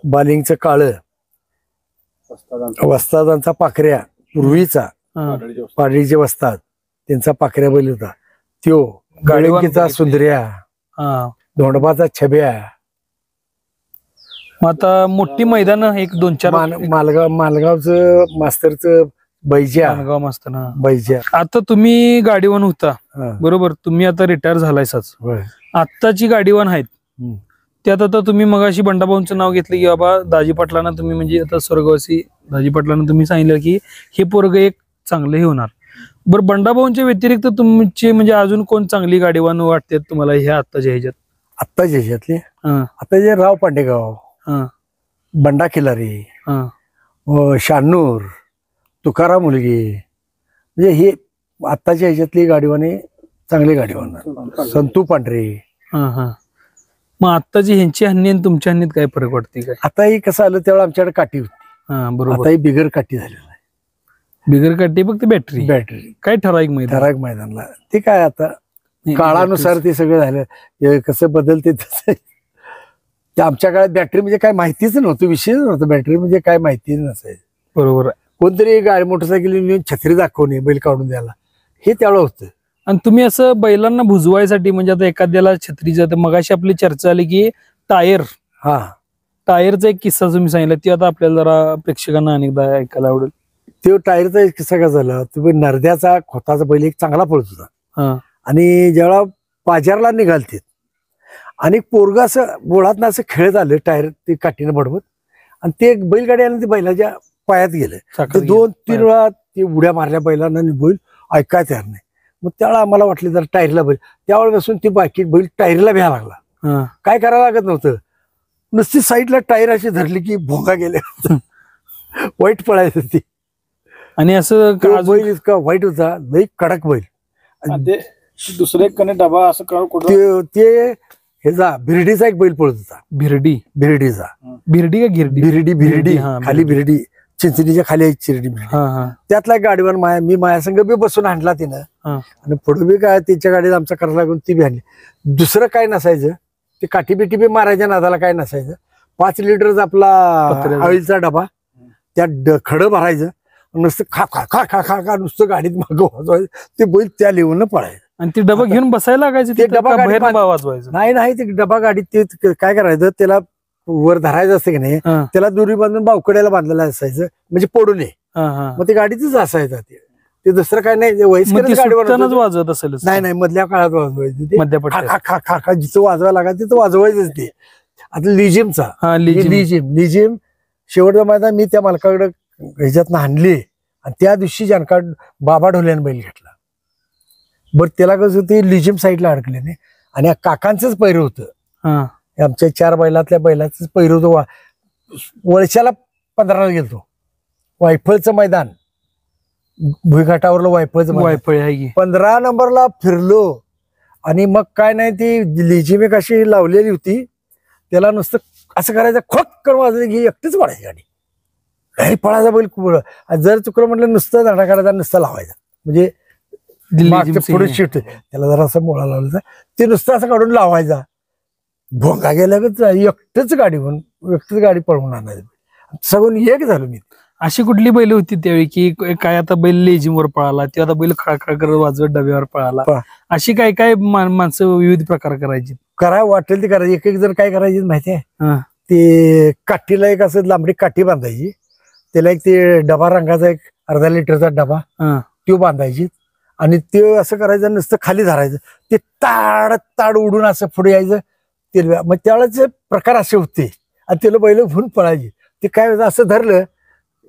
B: बालिंगचं काळं, वस्तादांचा पाखऱ्या, पूर्वीचा
A: हा.
B: पाडळीचे वस्ताद त्यांचा पाखऱ्या बैल होता त्यो, गाडीचा सुंदर्या,
A: हा.
B: धोंडबाचा छब्या.
A: मग आता मोठी मैदान 1-2-4
B: मालगावचं मास्तरचं बैज्या,
A: मानगाव मस्त ना.
B: बैज्या.
A: आता तुम्ही गाडीवान होता
B: हा.
A: बरोबर, तुम्ही आता रिटायर झालायसाच.
B: होय.
A: आत्ताची गाडीवान आहेत
B: हम्म.
A: त्यात आता तुम्ही मगाशी बंडाभाऊंचं नाव घेतलं की बाबा दाजी पाटलांना तुम्ही म्हणजे आता स्वर्गवासी दाजी पाटलांना तुम्ही सांगितलं की हे पोरग एक चांगलं हे होणार. बरं, बंडाभाऊंच्या व्यतिरिक्त तुमची म्हणजे अजून कोण चांगली गाडीवान वाटते तुम्हाला ह्या आत्ताच्या ह्याच्यात?
B: आत्ताच्या ह्याच्यातले
A: हा,
B: आता जे राव पांडेगाव,
A: हा,
B: बंडा खिलारी,
A: हा,
B: शानूर, तुकाराम मुलगी, म्हणजे हे आत्ताच्या ह्याच्यातली गाडीवाने चांगली गाडीवान. संतू पांढरे.
A: हा, हा. मग आत्ताची ह्यांची हन्नी आणि तुमच्या हन्नीत काय फरक वाटते काय?
B: आताही कसं आलं त्यावेळेला आमच्याकडे काठी होती,
A: हा, बरोबर.
B: आताही बिगर काठी झालेलं आहे.
A: बिगर काढते फक्त बॅटरी
B: बॅटरी
A: काय ठराविक माहिती
B: ठराविक मैदानला ते काय आता काळानुसार ते सगळं झालं. हे कसं बदलते तसं. ते आमच्या काळात बॅटरी म्हणजे काय माहितीच नव्हतं, विषयच नव्हतं. बॅटरी म्हणजे काय माहितीच नसायचं.
A: बरोबर आहे.
B: कोणतरी गाडी मोटरसायकल नेऊन छत्री दाखवणे, बैल काढून द्यायला, हे त्यावेळेला होतं.
A: आणि तुम्ही असं बैलांना भुजवायसाठी म्हणजे आता एखाद्याला छत्रीचं, तर मगाशी आपली चर्चा आली की टायरचा एक किस्सा तुम्ही सांगितला, ती आता आपल्याला जरा प्रेक्षकांना अनेकदा ऐकायला आवडेल.
B: तो टायरचा एक किस्सा काय झाला, तुम्ही नरद्याचा खोताचा बैल एक चांगला पळत होता.
A: हा,
B: आणि ज्यावेळा बाजारला निघालते आणि पोरगा असं बोळात असं खेळत आलं टायर ते काठीनं बडवत, आणि ते बैलगाडी आलं ते बैलाच्या पायात गेलं. ते 2-3 वेळा ते उड्या मारल्या बैलांना आणि बैल ऐकाय तयार नाही. मग त्यावेळेला आम्हाला वाटलं जर टायरला बैल, त्यावेळेपासून ती बाकी बैल टायरला भ्या लागला. काय करायला लागत नव्हतं, नुसती साईडला टायर अशी धरली की भोंगा गेले. वाईट पळायचं ती.
A: आणि असं
B: बैल इतका वाईट होता, लई कडक बैल.
C: ते दुसरे कने डबा असं
B: ते ह्याचा भिरडीचा एक बैल पळत होता. भिरडीचा
A: भिरडी का गिरडी?
B: भिरडी खाली भिरडी, चिंचणीच्या खाली एक चिरडी. त्यातला एक गाडीवर मी माझ्यासंग बी बसून आणला तिनं, आणि पुढे बी काय तिच्या गाडीत आमचा करायला लागून ती बी आणली. दुसरं काय नसायचं, ते काठी बिठी बी मारायच्या नादाला काय नसायचं. 5 लिटरचा आपला ऑइलचा डबा, त्यात खडं भरायचं, नुसतं खा खा खा खा खा खा नुसतं गाडीत मागं वाजवायचं. ते बैल त्या लिहून पळायचं.
A: आणि ते डबा घेऊन बसायला लागायचं,
B: ते डबा
A: वाजवायचं
B: नाही ते डबा गाडीत ते काय करायचं, त्याला वर धरायचं असतं की नाही, त्याला दोरी बांधून बावकड्याला बांधलेलं असायचं म्हणजे पडू नये. मग ते गाडीतच असायचं. ते दुसरं काय नाही, वयस्कर गाडीवर
A: वाजवत असेल.
B: नाही मधल्या काळात वाजवायचं. खा खा जिथं वाजवायला लागायचं तिथं वाजवायचंच. ते आता लिजिम शेवटचं मैदान मी त्या मालकाकडे ह्याच्यातनं आणली, आणि त्या दिवशी जानकार बाबा ढोल्यानं बैल घेतला. बरं, त्याला कसं ते लिजिम साईडला अडकले नाही, आणि काकांचंच पैर होतं. आमच्या 4 बैलातल्या बैलाच पैर होतं. वळशाला 15 गेलतो, वायफळचं मैदान, भुईघाटावरलं वायफळ आहे. 15 नंबरला फिरलो, आणि मग काय नाही, ती लिजिम एक अशी लावलेली होती, त्याला नुसतं असं करायचं, खोक वाजलं की एकटीच पडायची गाडी. घरी पळायचा बैल. जर चुकलं म्हटलं नुसतं धडा काढायचा, नुसतं लावायचा, म्हणजे पुढे शिफ्ट त्याला जरा असं मोळा लावला, ते नुसतं असं काढून लावायचा. भोंगा गेल्या एकटंच गाडी पळवून आणायचं. सगळं एक झालो मी.
A: अशी कुठली बैल होती त्यावेळी की काय आता बैल लेजिमवर पळाला, ते आता बैल खळखळ करत वाजवत डब्यावर पळाला, अशी काय काय माणसं विविध प्रकार करायची?
B: वाटेल ते करायची. एक जण काय करायची माहितीये, ते काठीला एक असं लांबडी काठी बांधायची, त्याला एक ते डबा रंगाचा एक अर्धा लिटरचा डबा तो बांधायची, आणि ते असं करायचं, नुसतं खाली धरायचं, ते ताड उडून असं पुढे यायचं. ते मग त्यावेळेचे प्रकार असे होते, आणि त्याला बैल घेऊन पळायची. ते काय असं धरलं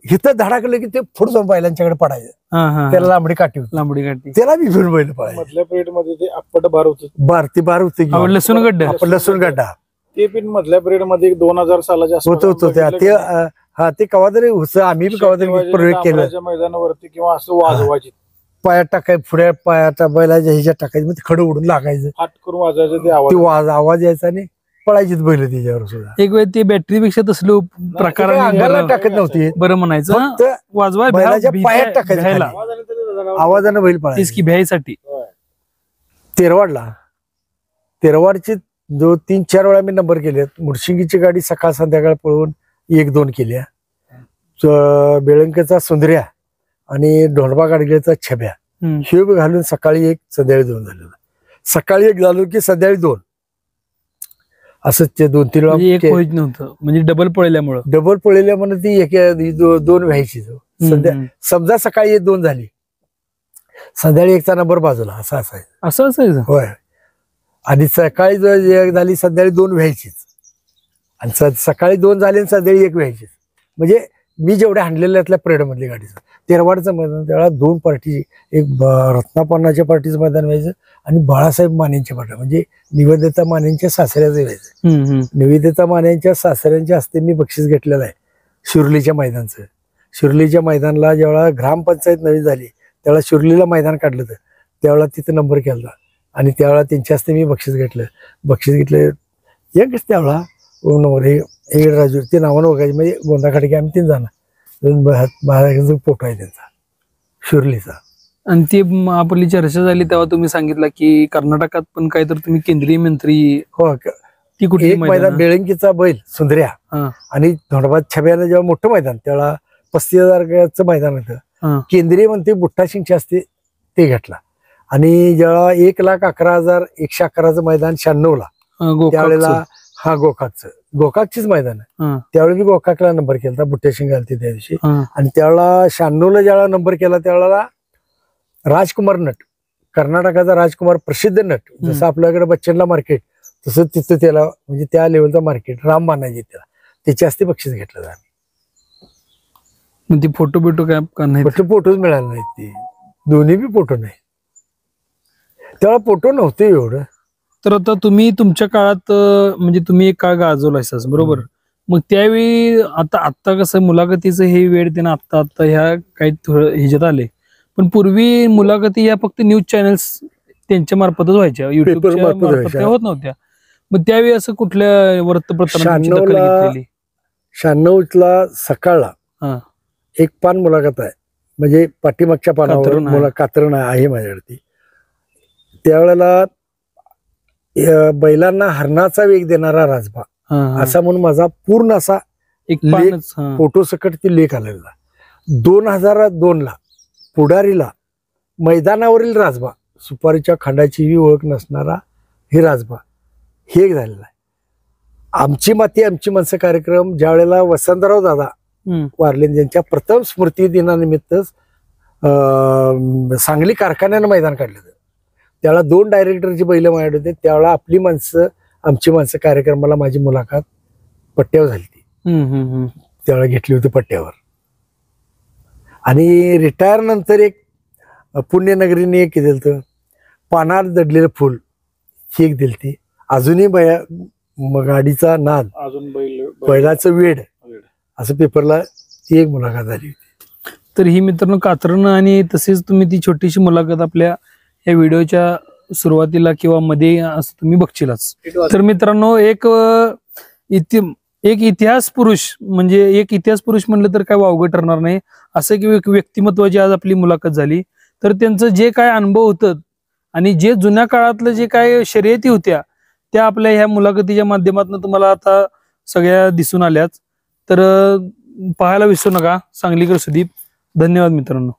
B: हिथं धडाकलं की ते पुढे जाऊन बैलांच्याकडे पडायचं. त्याला लांबडी काठी होती, त्याला बी घेऊन बैल पळायचं.
C: मधल्या पिरियड मध्ये ते आपट बार होत,
B: ती बार होती
A: लसूण गड्डा.
C: ते पण मधल्या पिरियड मध्ये 2000 सालाच्या
B: होतं. ते कवा तरी आम्ही बी कवा तरी प्रयोग केला
C: मैदानावरती किंवा असं वाजवायचे.
B: पायात टाकायचं, पुढ्या पायाच्या बैलाच्या ह्याच्यात टाकायचं, मग ते खडं उडून लागायचं,
C: हात करून वाजायचं ते
B: ते
C: आवाज.
B: आवाज यायचा आणि पळायचीच बैल त्याच्यावर सुद्धा.
A: एक वेळ ते बॅटरीपेक्षा तसलं प्रकार
B: ते अंगाला टाकत नव्हती,
A: बरं म्हणायचं.
B: फक्त
A: वाजवा
B: बैलाच्या पायात टाकायचं
A: भ्यायला.
B: खाली. आवाजानं बैल
A: तेच
B: पळायचं.
A: की भ्यायसाठी.
B: तेरवाडची 2-3-4 वेळा मी नंबर केलेत. मुडशिंगीची गाडी सकाळ संध्याकाळ पळवून 1-2 केल्या. बेळंकेचा सुंदर्या आणि ढोंडबा गाडगेचा छब्या हे घालून सकाळी 1 संध्याकाळी 2 झालेलं. सकाळी 1 झालो की संध्याकाळी 2 असंच ते 2-3
A: म्हणजे एक
B: वेळा
A: होईत नव्हतं, म्हणजे डबल पळल्यामुळं.
B: डबल पळलेल्या म्हणून ती 2 व्हायची. समजा सकाळी 1-2 झाली, संध्याकाळी 1चा नंबर बाजूला असं असायचं.
A: असं असायचं.
B: होय. आणि सकाळी जर 1 झाली संध्याकाळी 2 व्हायचीच, आणि सकाळी 2 झाली आणि संध्याकाळी 1 व्हायचीच. म्हणजे मी जेवढ्या हाणलेल्यातल्या परेड मधली गाडीचं तेरवाडचं मैदान त्यावेळेला 2 पार्टी, एक रत्नापन्नाच्या पार्टीचं मैदान व्हायचं आणि बाळासाहेब मानेंच्या पार्टी, म्हणजे निवेदिता मानेंच्या सासऱ्याचं व्हायचं. निवेदिता मानेंच्या सासऱ्यांच्या हस्ते मी बक्षीस घेतलेलं आहे शिर्लीच्या मैदानचं. शिर्लीच्या मैदानाला जेव्हा ग्रामपंचायत नवीन झाली त्यावेळेला शिर्लीला मैदान काढलं होतं, त्यावेळेला तिथं नंबर केला आणि त्यावेळेला त्यांच्या हस्ते मी बक्षीस घेतलं. एकच त्यावेळेला हे राजू ते नावानं बघायचे, म्हणजे गोंदा खाडके आम्ही 3 जण, 2 फोटो आहे त्यांचा शिर्लीचा.
A: आणि ती आपली चर्चा झाली तेव्हा तुम्ही सांगितलं की कर्नाटकात पण काय तर तुम्ही केंद्रीय मंत्री.
B: हो,
A: ती कुठली
B: एक मैदान बेळंकीचा बैल सुंदर्या आणि धोंडबा छब्यानं जेव्हा मोठं मैदान त्यावेळेला 35,000चं मैदान होतं. केंद्रीय मंत्री बुट्टा सिंगच्या हस्ते ते घेतला. आणि जेव्हा 1,11,111चं मैदान 96ला त्यावेळेला गोकाकचीच मैदान आहे, त्यावेळी मी गोकाकला नंबर केला, बुट्टा सिंग आलते त्या दिवशी. आणि त्यावेळेला 96ला ज्यावेळेला नंबर केला त्यावेळेला राजकुमार नट, कर्नाटकाचा राजकुमार प्रसिद्ध नट, जसं आपल्याकडे बच्चनला मार्केट तसं तिथं त्याला म्हणजे त्या लेवलचं मार्केट राम मानायचे त्याला, त्याच्या हस्ते बक्षीस घेतलं जातं.
A: मग ती फोटो बिटो काय नाही?
B: फोटोच मिळाले नाहीत, ते दोन्ही बी फोटो नाही, त्यावेळेला फोटो नव्हते एवढं.
A: तर आता तुम्ही तुमच्या काळात म्हणजे तुम्ही एक काळ गाजवला बरोबर, मग त्यावेळी आता कसं मुलाखतीचं हे वेळ त्यानं आता ह्या काही ह्याच्यात आले, पण पूर्वी मुलाखती ह्या फक्त न्यूज चॅनल्स त्यांच्या मार्फतच व्हायच्या, युट्यूबच्या मार्फत होत नव्हत्या. मग त्यावेळी असं कुठल्या वृत्तपत्रांची दखल घेतलेली?
B: 96ला सकाळला एक पान मुलाखत आहे, म्हणजे पाठीमागच्या पानावर कात्रण आहे माझ्याकडे. त्यावेळेला बैलांना हरणाचा वेग देणारा राजभा असा म्हणून माझा पूर्ण असा
A: एक
B: फोटो सकट ती लेख आलेला. 2002ला पुढारीला मैदानावरील राजभा, सुपारीच्या खांडाची ओळख नसणारा हे राजभा, हे एक झालेला आहे. आमची माती आमची माणसं कार्यक्रम ज्या वेळेला वसंतराव दादा वारले त्यांच्या प्रथम स्मृती दिनानिमित्त सांगली कारखान्यानं मैदान काढलं होतं. त्यावेळेला 2 डायरेक्टरची बैल माझ्याकडे होते. त्यावेळेला आपली माणसं आमची माणसं कार्यक्रमाला माझी मुलाखत पट्ट्यावर झाली ती, त्यावेळेला घेतली होती पट्ट्यावर. आणि रिटायर नंतर एक पुण्यनगरीने एक दिलं होतं, पानार दडलेलं फुल, ही एक दिलती. अजूनही गाडीचा नाद,
C: अजून
B: बैलाचं वेड, असं पेपरला ती एक मुलाखत झाली होती.
A: तर ही मित्रांनो कात्रण, आणि तसेच तुम्ही ती छोटीशी मुलाखत आपल्या या व्हिडिओच्या सुरुवातीला किंवा मध्ये असं तुम्ही बघशीलच. तर मित्रांनो एक इतिहास पुरुष, म्हणजे एक इतिहास पुरुष म्हणलं तर काय वावगं ठरणार नाही, असं की व्यक्तिमत्वाची आज आपली मुलाखत झाली. तर त्यांचं जे काय अनुभव होतं आणि जे जुन्या काळातलं जे काय शर्यती होत्या त्या आपल्या ह्या मुलाखतीच्या माध्यमातून तुम्हाला आता सगळ्या दिसून आल्याच. तर पाहायला विसरू नका. सांगलीकर सुदीप. धन्यवाद मित्रांनो.